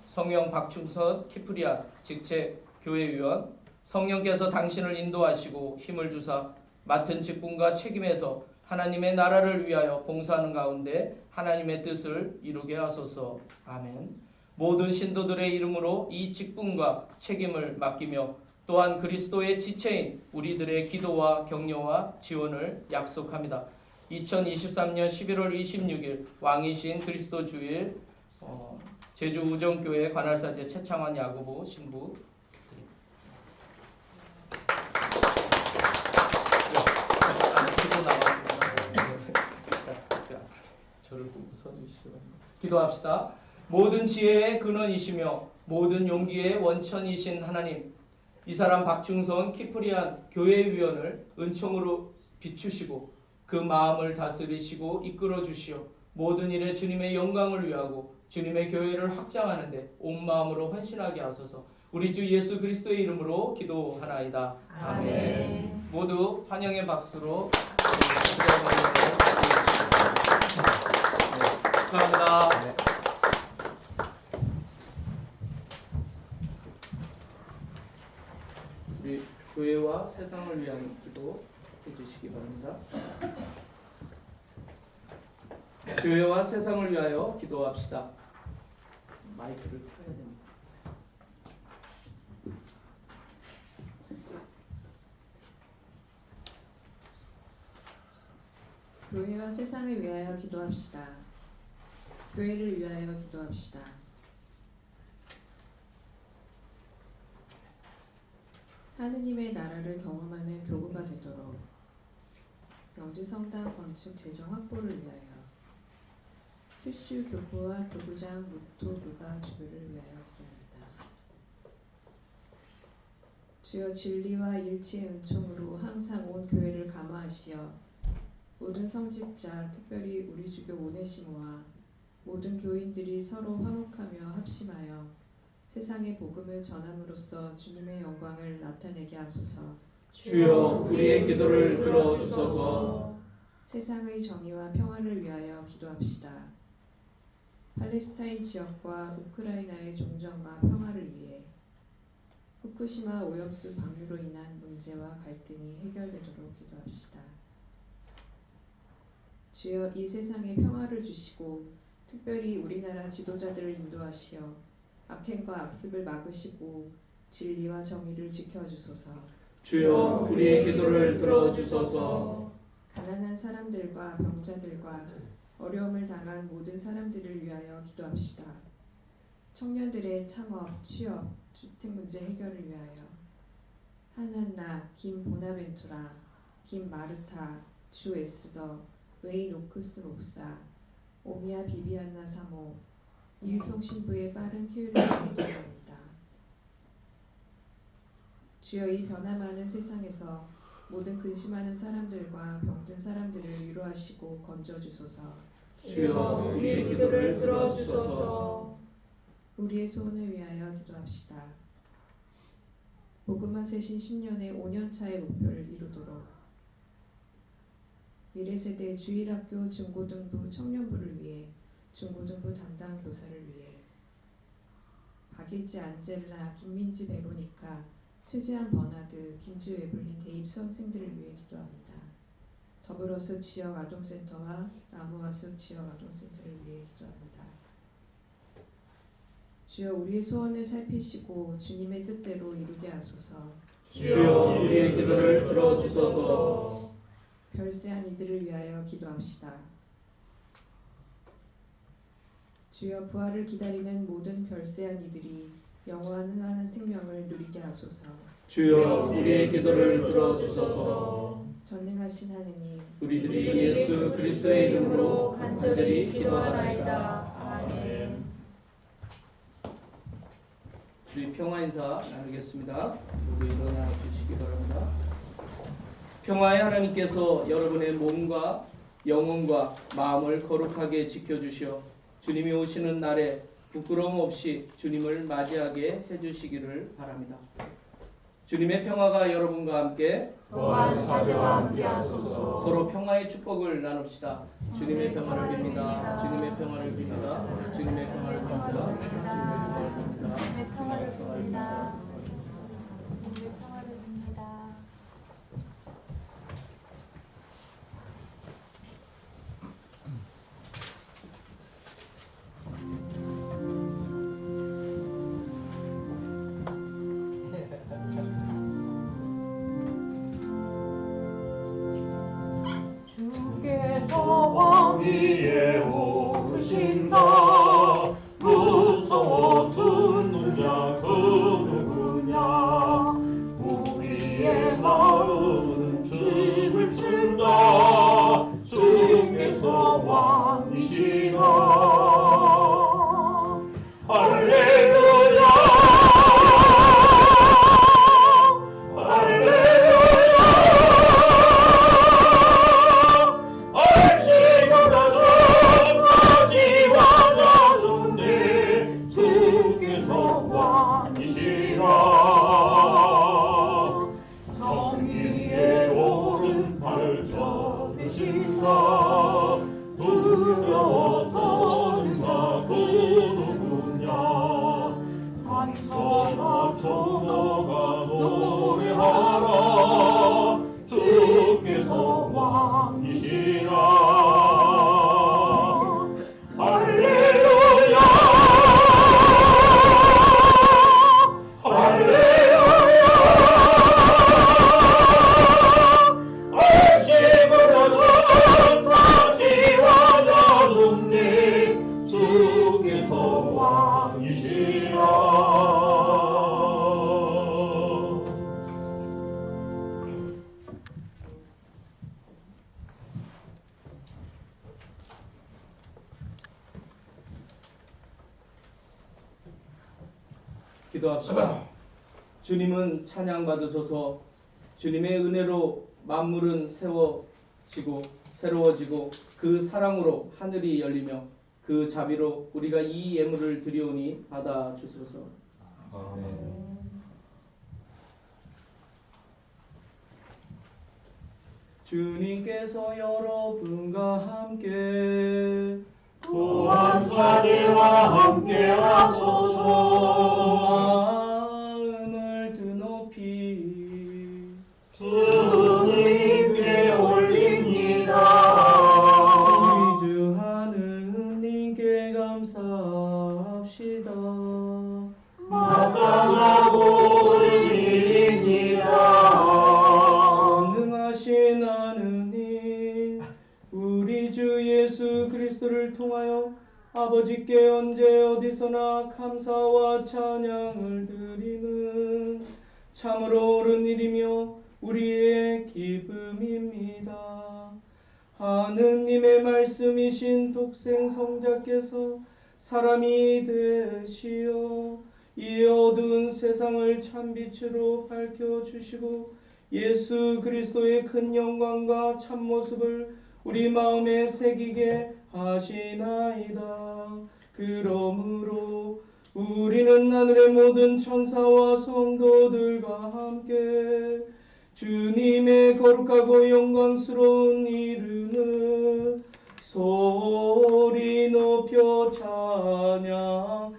성령 박충선 키프리안 직책 교회위원, 성령께서 당신을 인도하시고 힘을 주사 맡은 직분과 책임에서 하나님의 나라를 위하여 봉사하는 가운데 하나님의 뜻을 이루게 하소서. 아멘. 모든 신도들의 이름으로 이 직분과 책임을 맡기며 또한 그리스도의 지체인 우리들의 기도와 격려와 지원을 약속합니다. 2023년 11월 26일 왕이신 그리스도 주일 제주 우정교회 관할사제 최창환 야고보 신부 기도 나왔습니다. 저를 서주시오. 기도합시다. 모든 지혜의 근원이시며 모든 용기의 원천이신 하나님, 이 사람 박충선 키프리안 교회위원을 은총으로 비추시고 그 마음을 다스리시고 이끌어 주시어 모든 일에 주님의 영광을 위하고 주님의 교회를 확장하는데 온 마음으로 헌신하게 하소서. 우리 주 예수 그리스도의 이름으로 기도하나이다. 아멘. 모두 환영의 박수로 축하합니다. 우리 교회와 세상을 위한 기도 해주시기 바랍니다. 교회와 세상을 위하여 기도합시다. 마이크를 켜야 됩니다. 교회와 세상을 위하여 기도합시다. 교회를 위하여 기도합시다. 하느님의 나라를 경험하는 교구가 되도록 명지성당 건축 재정 확보를 위하여 큐슈 교구와 교구장 무토 교가 주교를 위하여 기도합니다. 주여 진리와 일치의 은총으로 항상 온 교회를 감화하시어 모든 성직자, 특별히 우리 주교 오네시모와 모든 교인들이 서로 화목하며 합심하여 세상의 복음을 전함으로써 주님의 영광을 나타내게 하소서. 주여 우리의 기도를 들어주소서. 세상의 정의와 평화를 위하여 기도합시다. 팔레스타인 지역과 우크라이나의 종전과 평화를 위해 후쿠시마 오염수 방류로 인한 문제와 갈등이 해결되도록 기도합시다. 주여 이 세상에 평화를 주시고 특별히 우리나라 지도자들을 인도하시어 악행과 악습을 막으시고 진리와 정의를 지켜주소서. 주여 우리의 기도를 들어주소서. 가난한 사람들과 병자들과 어려움을 당한 모든 사람들을 위하여 기도합시다. 청년들의 창업, 취업, 주택 문제 해결을 위하여 한한나, 김보나벤투라, 김마르타, 주 에스더, 웨인 오크스 목사, 오미야 비비안나 사모, 이유성 신부의 빠른 쾌유를 위해 기도합니다. 주여 이 변화 많은 세상에서 모든 근심하는 사람들과 병든 사람들을 위로하시고 건져주소서. 주여 우리의 기도를 들어주소서. 우리의 소원을 위하여 기도합시다. 복음화 세신 10년의 5년차의 목표를 이루도록 미래세대 주일학교 중고등부 청년부를 위해 중고등부 담당 교사를 위해 박예지 안젤라, 김민지 베로니카, 최재한 버나드, 김지 웨블린 대입 수험생들을 위해 기도합니다. 더불어서 지역 아동센터와 나무와숲 지역 아동센터를 위해 기도합니다. 주여 우리의 소원을 살피시고 주님의 뜻대로 이루게 하소서. 주여 우리의 기도를 들어주소서. 별세한 이들을 위하여 기도합시다. 주여 부활을 기다리는 모든 별세한 이들이 영원한 생명을 누리게 하소서. 주여 우리의 기도를 들어주소서. 전능하신 하느님, 우리들이 예수 그리스도의 이름으로 간절히 기도하나이다. 아멘. 우리 평화 인사 나누겠습니다. 모두 일어나 주시기 바랍니다. 평화의 하나님께서 여러분의 몸과 영혼과 마음을 거룩하게 지켜주시어 주님이 오시는 날에 부끄러움 없이 주님을 맞이하게 해주시기를 바랍니다. 주님의 평화가 여러분과 함께 또한 사제와 함께하소서. 서로 평화의 축복을 나눕시다. 주님의 평화를 빕니다. 주님의 평화를 빕니다. 주님의 평화를 빕니다. 주님의 평화를 빕니다. 주님의 평화를 빕니다. 주님의 평화를 빕니다. 주께서 왕 위에 오르신다. 무서워 숨는 자 그 누구냐. 우리의 마음은 춤을 춘다. 주께서 왕이시라. 할렐루야. 정의의 오른팔 저으신다. 두려워서는 자 그 누구냐. 산천하 초노가 노래하라. 주께서 왕이시라. 할렐루야. 기도합시다. 주님은 찬양 받으소서. 주님의 은혜로 만물은 새로워지고 그 사랑으로 하늘이 열리며 그 자비로 우리가 이 예물을 드리오니 받아 주소서. 주님께서 여러분과 함께 또한 사제와 함께하소서. 마음을 드높이 주님께 올립니다. 의주하는 님께 감사합시다. 마땅하고 옳은 일입니다. 전능하신 하느님, 우리 주 예수 그리스도를 통하여 아버지께 언제 어디서나 감사와 찬양을 드림은 참으로 옳은 일이며 우리의 기쁨입니다. 하느님의 말씀이신 독생 성자께서 사람이 되시어 이 어두운 세상을 참빛으로 밝혀주시고 예수 그리스도의 큰 영광과 참모습을 우리 마음에 새기게 하시나이다. 그러므로 우리는 하늘의 모든 천사와 성도들과 함께 주님의 거룩하고 영광스러운 이름을 소리 높여 찬양하나이다.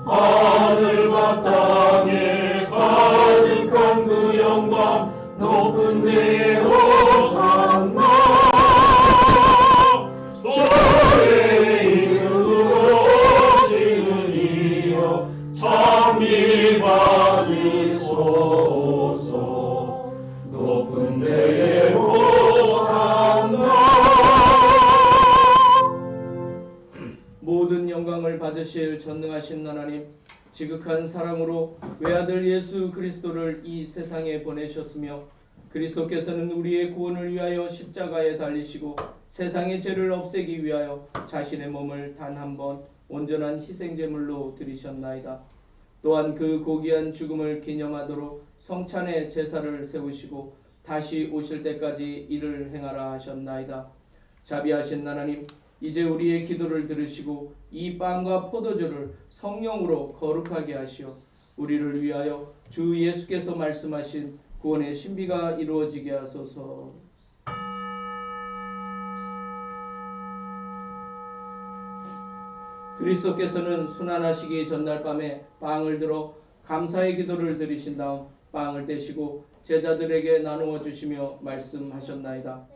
하늘과 땅에 가득한 그 영광 높은 데에 호산나. 주의 이름으로 오시는 이여 찬미 받으소서. 높은 데에 호산나. 모든 영광을 받으실 전능하신 하나님, 지극한 사랑으로 외아들 예수 그리스도를 이 세상에 보내셨으며 그리스도께서는 우리의 구원을 위하여 십자가에 달리시고 세상의 죄를 없애기 위하여 자신의 몸을 단 한 번 온전한 희생제물로 드리셨나이다. 또한 그 고귀한 죽음을 기념하도록 성찬의 제사를 세우시고 다시 오실 때까지 이를 행하라 하셨나이다. 자비하신 하나님, 이제 우리의 기도를 들으시고 이 빵과 포도주를 성령으로 거룩하게 하시어 우리를 위하여 주 예수께서 말씀하신 구원의 신비가 이루어지게 하소서. 그리스도께서는 순환하시기 전날 밤에 빵을 들어 감사의 기도를 드리신 다음 빵을 떼시고 제자들에게 나누어 주시며 말씀하셨나이다.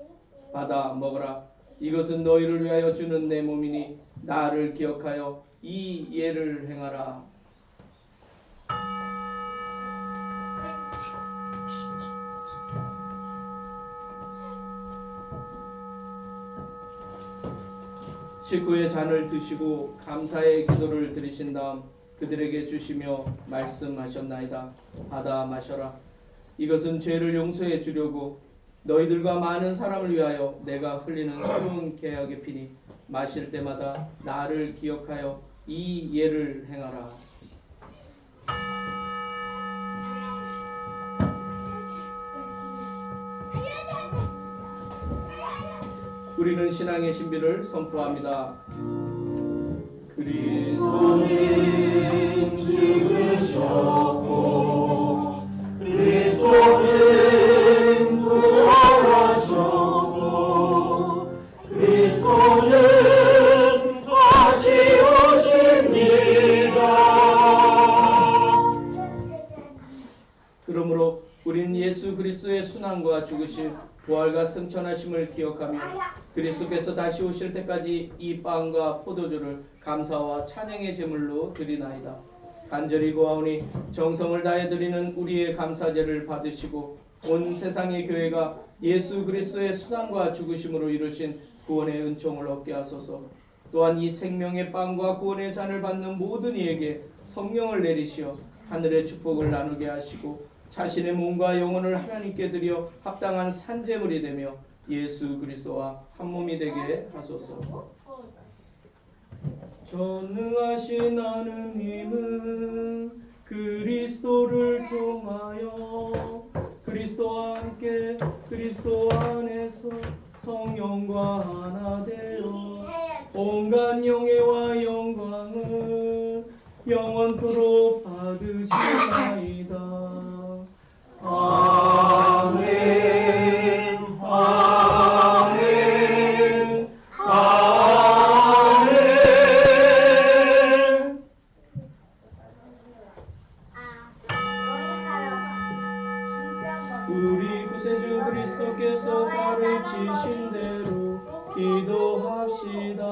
받아 먹어라. 이것은 너희를 위하여 주는 내 몸이니 나를 기억하여 이 예를 행하라. 식후에 잔을 드시고 감사의 기도를 드리신 다음 그들에게 주시며 말씀하셨나이다. 받아 마셔라. 이것은 죄를 용서해 주려고 너희들과 많은 사람을 위하여 내가 흘리는 새로운 계약의 피니 마실 때마다 나를 기억하여 이 예를 행하라. 우리는 신앙의 신비를 선포합니다. 그리스도는 죽으셨고 그리스도는 부활하셨고 그리스도는 다시 오십니다. 그러므로 우리는 예수 그리스도의 순환과 죽으심, 부활과 승천하심을 기억하며 그리스도께서 다시 오실 때까지 이 빵과 포도주를 감사와 찬양의 제물로 드리나이다. 간절히 구하오니 정성을 다해 드리는 우리의 감사제를 받으시고 온 세상의 교회가 예수 그리스도의 수단과 죽으심으로 이루신 구원의 은총을 얻게 하소서. 또한 이 생명의 빵과 구원의 잔을 받는 모든 이에게 성령을 내리시어 하늘의 축복을 나누게 하시고 자신의 몸과 영혼을 하나님께 드려 합당한 산제물이 되며 예수 그리스도와 한 몸이 되게 하소서. 전능하신 하느님은 그리스도를 통하여 그리스도와 함께 그리스도 안에서 성령과 하나 되어 온갖 영예와 영광을 영원토록 받으시나이다. 아멘. 아멘. 아멘. 우리 구세주 그리스도께서 가르치신 대로 기도합시다.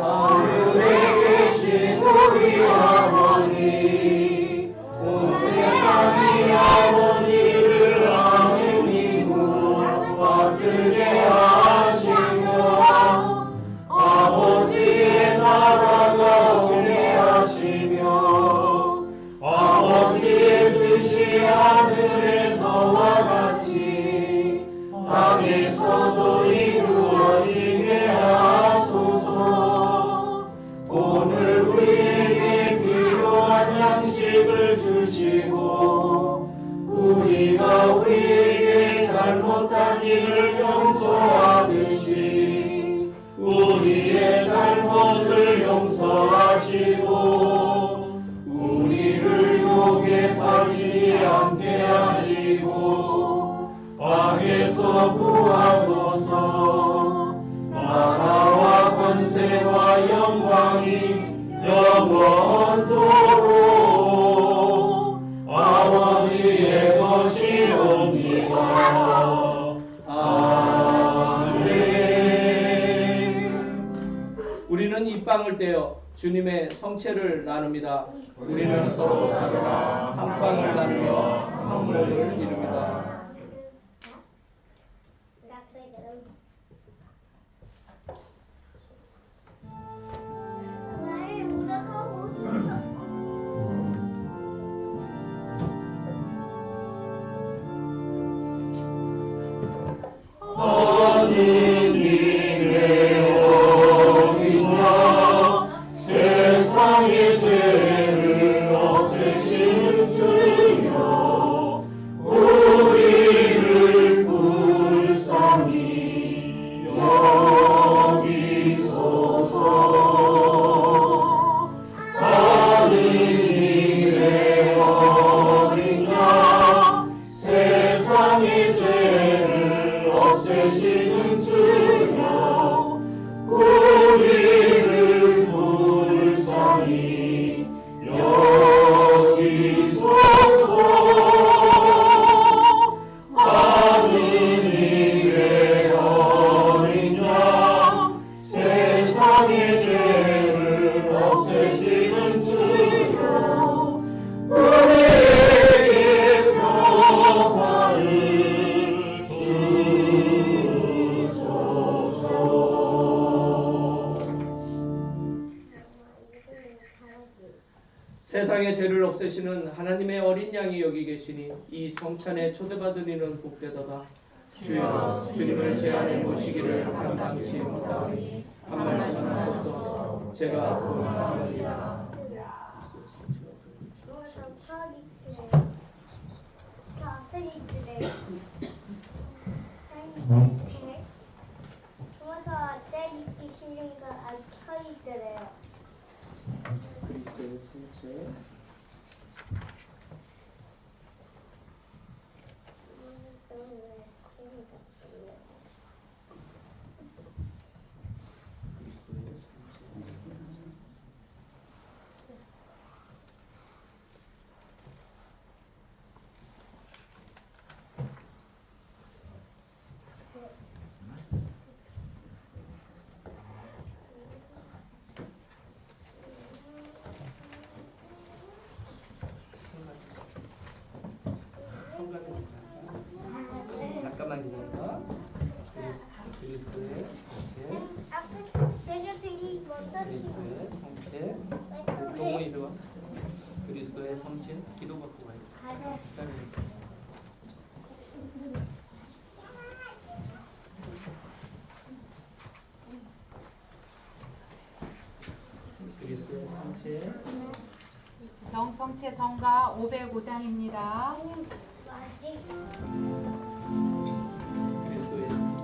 하늘에 계신 우리 아버지, 온 세상이 아버지를 하느님으로 받들게 하시며 아버지의 나라가 오게 하시며 아버지의 뜻이 하늘에서와 같이 땅에서도 이루어지게 하소서. 오늘 우리에게 필요한 양식을 주시고 우리가 우리에게 잘못한 일을 용서하듯이 우리의 잘못을 용서하시고 우리를 유혹에 빠지지 않게 하시고 악에서 구하소서. 나라와 권세와 영광이 영원토록 아버지의 것이옵니다. 아멘. 우리는 이 빵을 떼어 주님의 성체를 나눕니다. 우리는 서로 다르나 한 빵을 나누며 한 몸을 이룹니다. 세상의 죄를 없애시는 하나님의 어린 양이 여기 계시니 이 성찬에 초대받은 이는 복되도다. 주여, 주님을 제 안에 모시기를 감당치 못하오니 한 말씀 하소서. 제가 고민하노니라. 그리스도의 성체 잠깐만 기다려. 그리스도의 성체, 그리스도의 성체, 동훈이 이리 와. 그리스도의 성체, 기도 받고 가야지. 그리스도의 성체. 영성체 성가 505장입니다. 그리스도의 성체.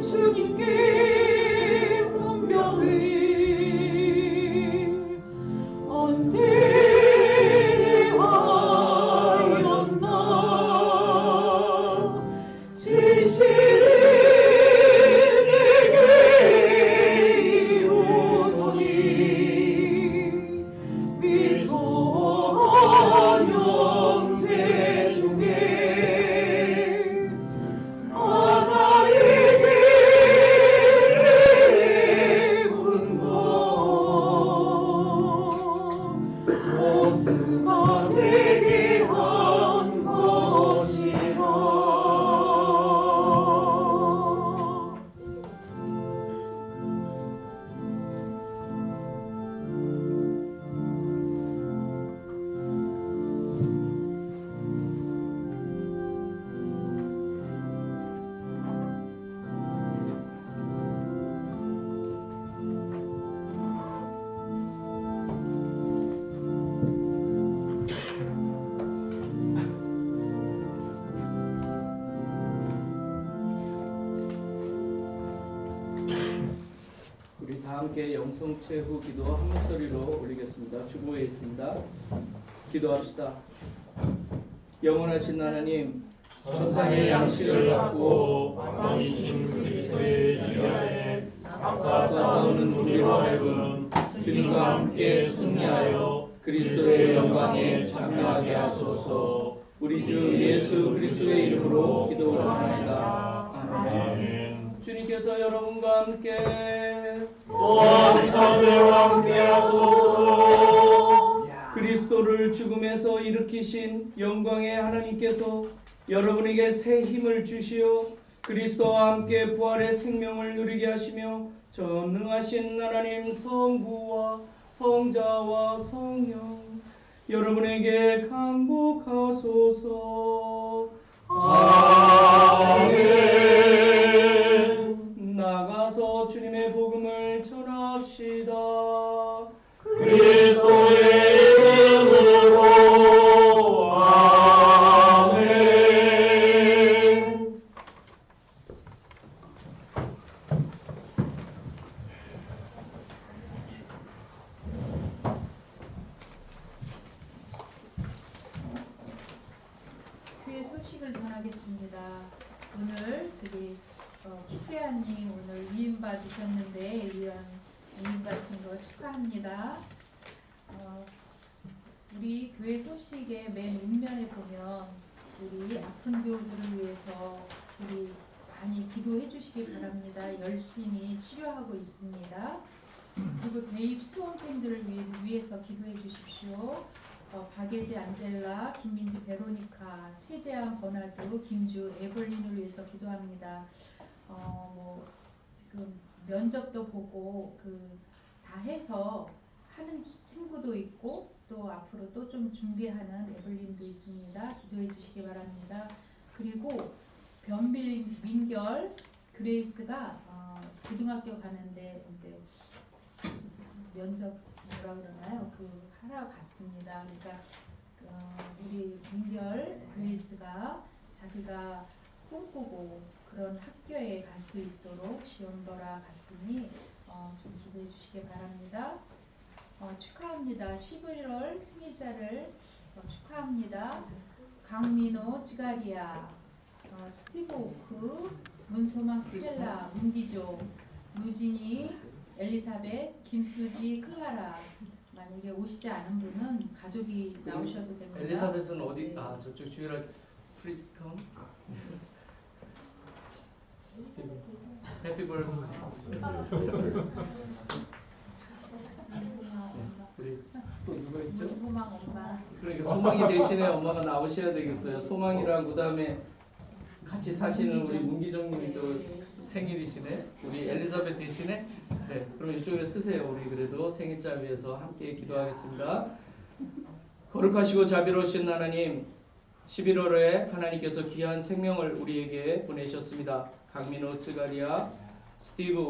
주님께 분명히 언제 하였나 진실이 내게 이루노니 미소한 형제 중에 하나에게 군거 모두가 내게 한 것이라. 우리 다 함께 영성체 후 기도 한 목소리로 올리겠습니다. 주보에 있습니다. 기도합시다. 영원하신 하나님, 천상의 양식을 받고 왕이신 그리스도의 지하에 악과 싸우는 우리로 하여금 주님과 함께 승리하여 그리스도의 영광에 참여하게 하소서. 우리 주 예수 그리스도의 이름으로 기도합니다. 아멘. 주님께서 여러분과 함께 또한 사제와 함께 하소서. 그리스도를 죽음에서 일으키신 영광의 하나님께서 여러분에게 새 힘을 주시어 그리스도와 함께 부활의 생명을 누리게 하시며 전능하신 하나님 성부와 성자와 성령 여러분에게 강복하소서. 아멘. 나가서 주님의 복음을 전합시다. 그리스도의 이름으로 아멘. 교회 소식을 전하겠습니다. 오늘 축배아님 오늘 위임 받으셨는데 위임 받으신 거 축하합니다. 우리 교회 소식의 맨 윗면에 보면 우리 아픈 교우들을 위해서 우리 많이 기도해 주시기 바랍니다. 열심히 치료하고 있습니다. 그리고 대입 수험생들을 위해서 기도해 주십시오. 박예지 안젤라, 김민지 베로니카, 최재한 버나드, 김주 에벌린을 위해서 기도합니다. 지금 면접도 보고 다 해서 하는 친구도 있고 또 앞으로 또 좀 준비하는 에벌린도 있습니다. 기도해 주시기 바랍니다. 그리고 변빌 민결 그레이스가 고등학교 가는데 이제 면접 뭐라 그러나요? 하러 갔습니다. 그러니까 우리 민결 그레이스가 자기가 꿈꾸고 그런 학교에 갈 수 있도록 지원보라 갔으니 좀 기도해 주시기 바랍니다. 축하합니다. 11월 생일자를 축하합니다. 강민호 지가리아, 스티브 오크, 문소망 스텔라, 문기조, 루진이, 엘리사벳, 김수지, 클라라. 만약에 오시지 않은 분은 가족이 나오셔도 됩니다. 엘리사벳은 어디? 네. 저쪽 주일날 프리스컴. 해피 벌스. 우리 또 누가 있죠? 소망 엄마. 그러니까 소망이 대신에 엄마가 나오셔야 되겠어요. 소망이랑 그 다음에 같이 사시는 우리 문기정님이 또 생일이시네. 우리 엘리사벳 대신에. 네, 그럼 이쪽에 쓰세요. 우리 그래도 생일자 위해서 함께 기도하겠습니다. 거룩하시고 자비로우신 하나님, 11월에 하나님께서 귀한 생명을 우리에게 보내셨습니다. 강민호 쯔가리아, 스티브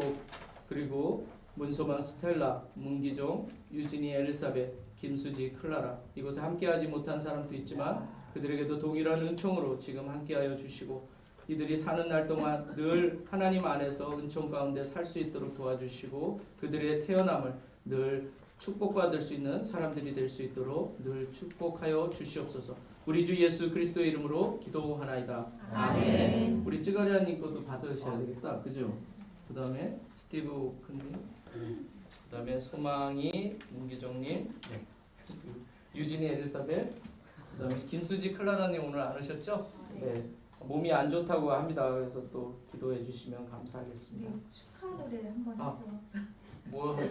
그리고 문소만 스텔라, 문기종, 유진이 엘리사벳, 김수지 클라라, 이곳에 함께하지 못한 사람도 있지만 그들에게도 동일한 은총으로 지금 함께하여 주시고 이들이 사는 날 동안 늘 하나님 안에서 은총 가운데 살 수 있도록 도와주시고 그들의 태어남을 늘 축복받을 수 있는 사람들이 될 수 있도록 늘 축복하여 주시옵소서. 우리 주 예수 그리스도의 이름으로 기도하나이다. 아멘. 우리 찌가리아님 것도 받으셔야 되겠다. 그죠? 그 다음에 스티브 큰님, 그 다음에 소망이 문기정님, 유진이 엘리사벳, 그 다음에 김수지 클라라님 오늘 안 오셨죠? 네. 몸이 안 좋다고 합니다. 그래서 또 기도해 주시면 감사하겠습니다. 축하 노래 한번 아. 하죠. 뭐 하죠?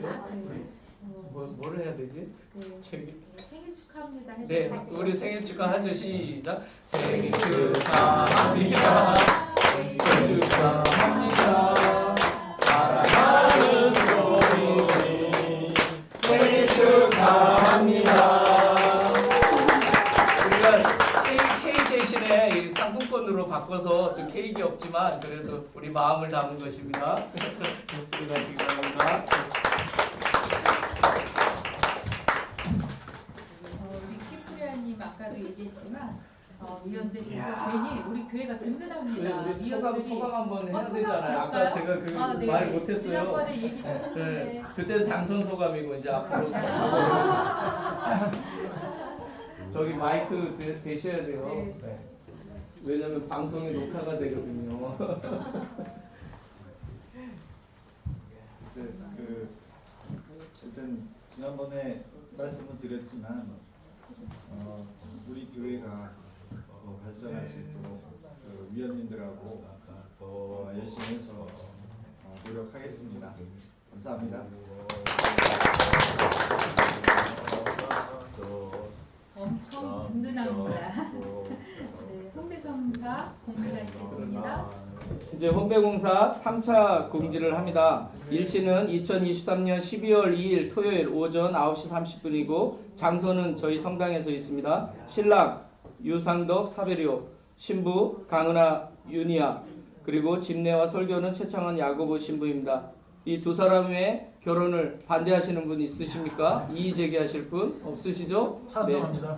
뭐를 해야 되지? 네. 저기. 생일 축하합니다. 해도 네, 되고. 우리 생일 축하하죠. 시작. 생일 축하합니다. 생일 축하합니다. 사랑하는 도민이 생일 축하합니다. 우리가 케이크 대신에 이 상품권으로 바꿔서 좀 케이크 없지만 그래도 우리 마음을 담은 것입니다. 들어가시기 바랍니다. 위키프리아님 아까도 얘기했지만 위원들께서 괜히 우리 교회가 든든합니다. 우리 소감 한번 해야 소감 되잖아요. 아까 볼까요? 제가 그 네, 말 네. 못했어요. 지난번에 얘기도 했는데 네, 그때는 당선 소감이고 이제 앞으로 저기 마이크 대셔야 돼요. 네. 네. 왜냐면 방송이 녹화가 되거든요. 글쎄, 일단 지난번에 말씀을 드렸지만 우리 교회가 더 발전할 수 있도록 위원님들하고 더 열심히 해서 노력하겠습니다. 감사합니다. 엄청 든든합니다. 네, 홍배성사 공지가 있겠습니다. 이제 홍배공사 3차 공지를 합니다. 일시는 2023년 12월 2일 토요일 오전 9시 30분이고 장소는 저희 성당에서 있습니다. 신랑 유상덕 사베리오, 신부 강은하 윤희아, 그리고 집례와 설교는 최창원 야고보 신부입니다. 이 두 사람의 결혼을 반대하시는 분 있으십니까? 이의 제기하실 분 없으시죠? 찬성합니다.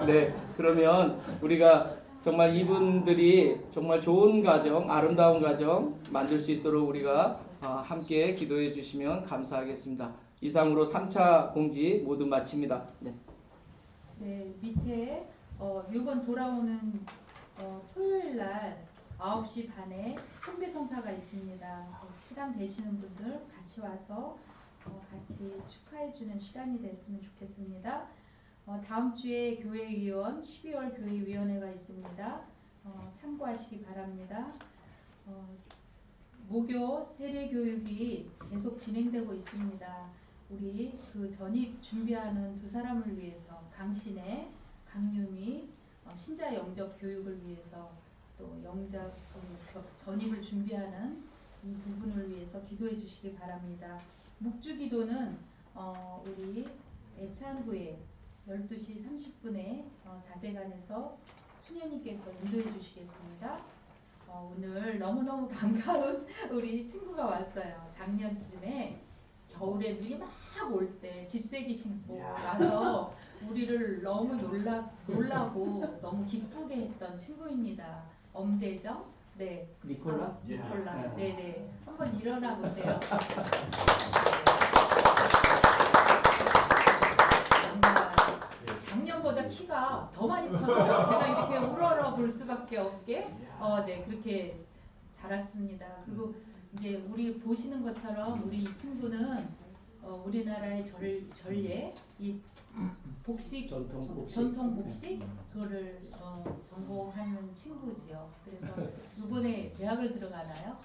네, 그러면 우리가 정말 이분들이 정말 좋은 가정, 아름다운 가정 만들 수 있도록 우리가 함께 기도해 주시면 감사하겠습니다. 이상으로 3차 공지 모두 마칩니다. 네. 네, 밑에 이번 돌아오는 토요일 날 9시 반에 홍배성사가 있습니다. 시간 되시는 분들 같이 와서 같이 축하해주는 시간이 됐으면 좋겠습니다. 다음 주에 교회위원 12월 교회위원회가 있습니다. 참고하시기 바랍니다. 모교 세례교육이 계속 진행되고 있습니다. 우리 그 전입 준비하는 두 사람을 위해서 강신혜, 강유미 신자 영접 교육을 위해서 또 영접 전입을 준비하는 이 두 분을 위해서 기도해 주시기 바랍니다. 묵주기도는 우리 애찬후에 12시 30분에 사제관에서 수녀님께서 인도해 주시겠습니다. 오늘 너무너무 반가운 우리 친구가 왔어요. 작년쯤에 겨울에 눈이 막 올 때 집세기 신고 와서 우리를 너무 놀라고 너무 기쁘게 했던 친구입니다. 엄대정? 네. 니콜라? 니콜라. 네네. 한번 일어나 보세요. 작년보다 키가 더 많이 커서 제가 이렇게 우러러 볼 수밖에 없게 네 그렇게 자랐습니다. 그리고 이제 우리 보시는 것처럼 우리 이 친구는 우리나라의 전례 이 복식 전통 복식 그거를 전공하는 친구지요. 그래서 이번에 대학을 들어가나요?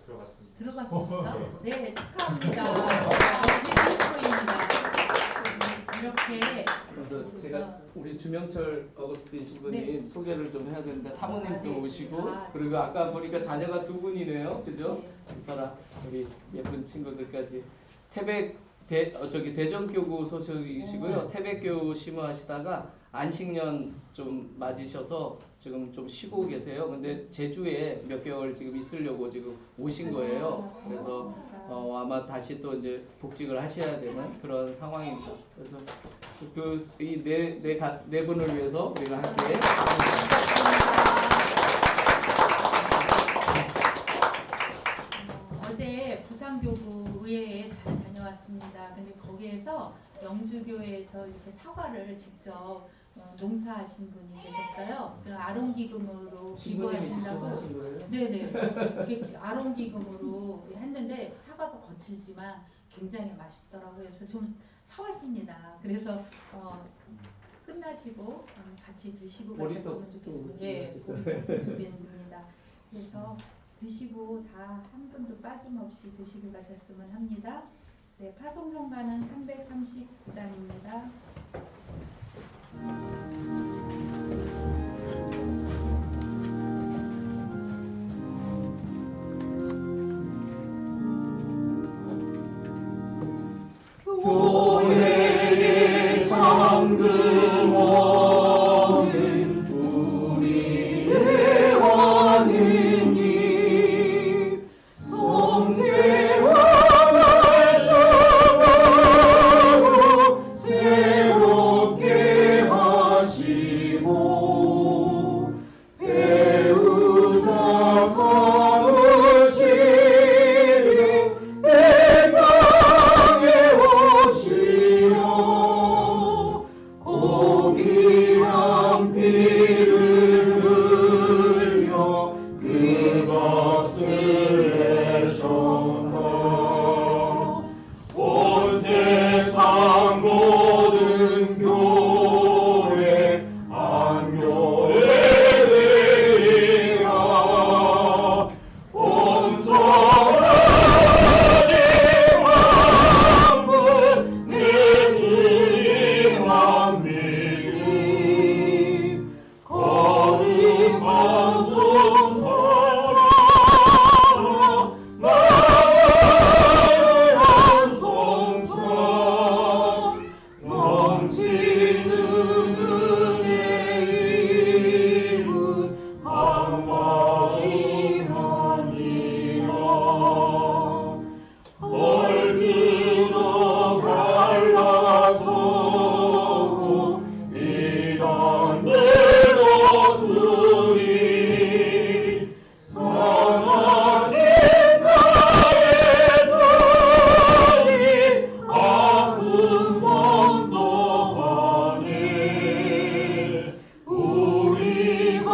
들어갔습니다. 들어갔습니까? 네, 축하합니다. 멋진 친구입니다. 이렇게 그래서 제가 우리 주명철 어거스틴 신부님 네. 소개를 좀 해야 되는데 사모님도 네. 오시고 아, 그리고 아까 보니까 자녀가 두 분이네요, 그죠? 네. 두 사람 우리 예쁜 친구들까지 대전교구 소속이시고요. 태백교우 심우하시다가 안식년 좀 맞으셔서 지금 좀 쉬고 계세요. 근데 제주에 몇 개월 지금 있으려고 지금 오신 거예요. 그래서 아마 다시 또 이제 복직을 하셔야 되는 그런 상황입니다. 그래서 이 네 분을 위해서 우리가 함께 우주교회에서 이렇게 사과를 직접 농사하신 분이 계셨어요. 그 아론기금으로 기부하신다고. 네네. 이게 아론기금으로 했는데 사과가 거칠지만 굉장히 맛있더라고요. 그래서 좀 사왔습니다. 그래서 끝나시고 같이 드시고 가셨으면 좋겠습니다. 네, 준비했습니다. 그래서 드시고 다 한 분도 빠짐없이 드시고 가셨으면 합니다. 네, 파송성가는 339장입니다. 교회의 잠금원은 우리의 하느님 성세와 말씀하고 새롭게 하시고 배우자 사무치리 내 땅에 오시려 고귀한 피를 흘려 그 값을 내셨다. 온 세상 모든 교회 안교회들이라 온전하게 만분 내 주님만 믿음 거룩한 동사로 나를 한송천 넘치는 은혜의 이름 한마음이니라. 얼기도 갈라서고 이단들도 둘이 선하신 나의 전이 아픈 번도 하네. 우리가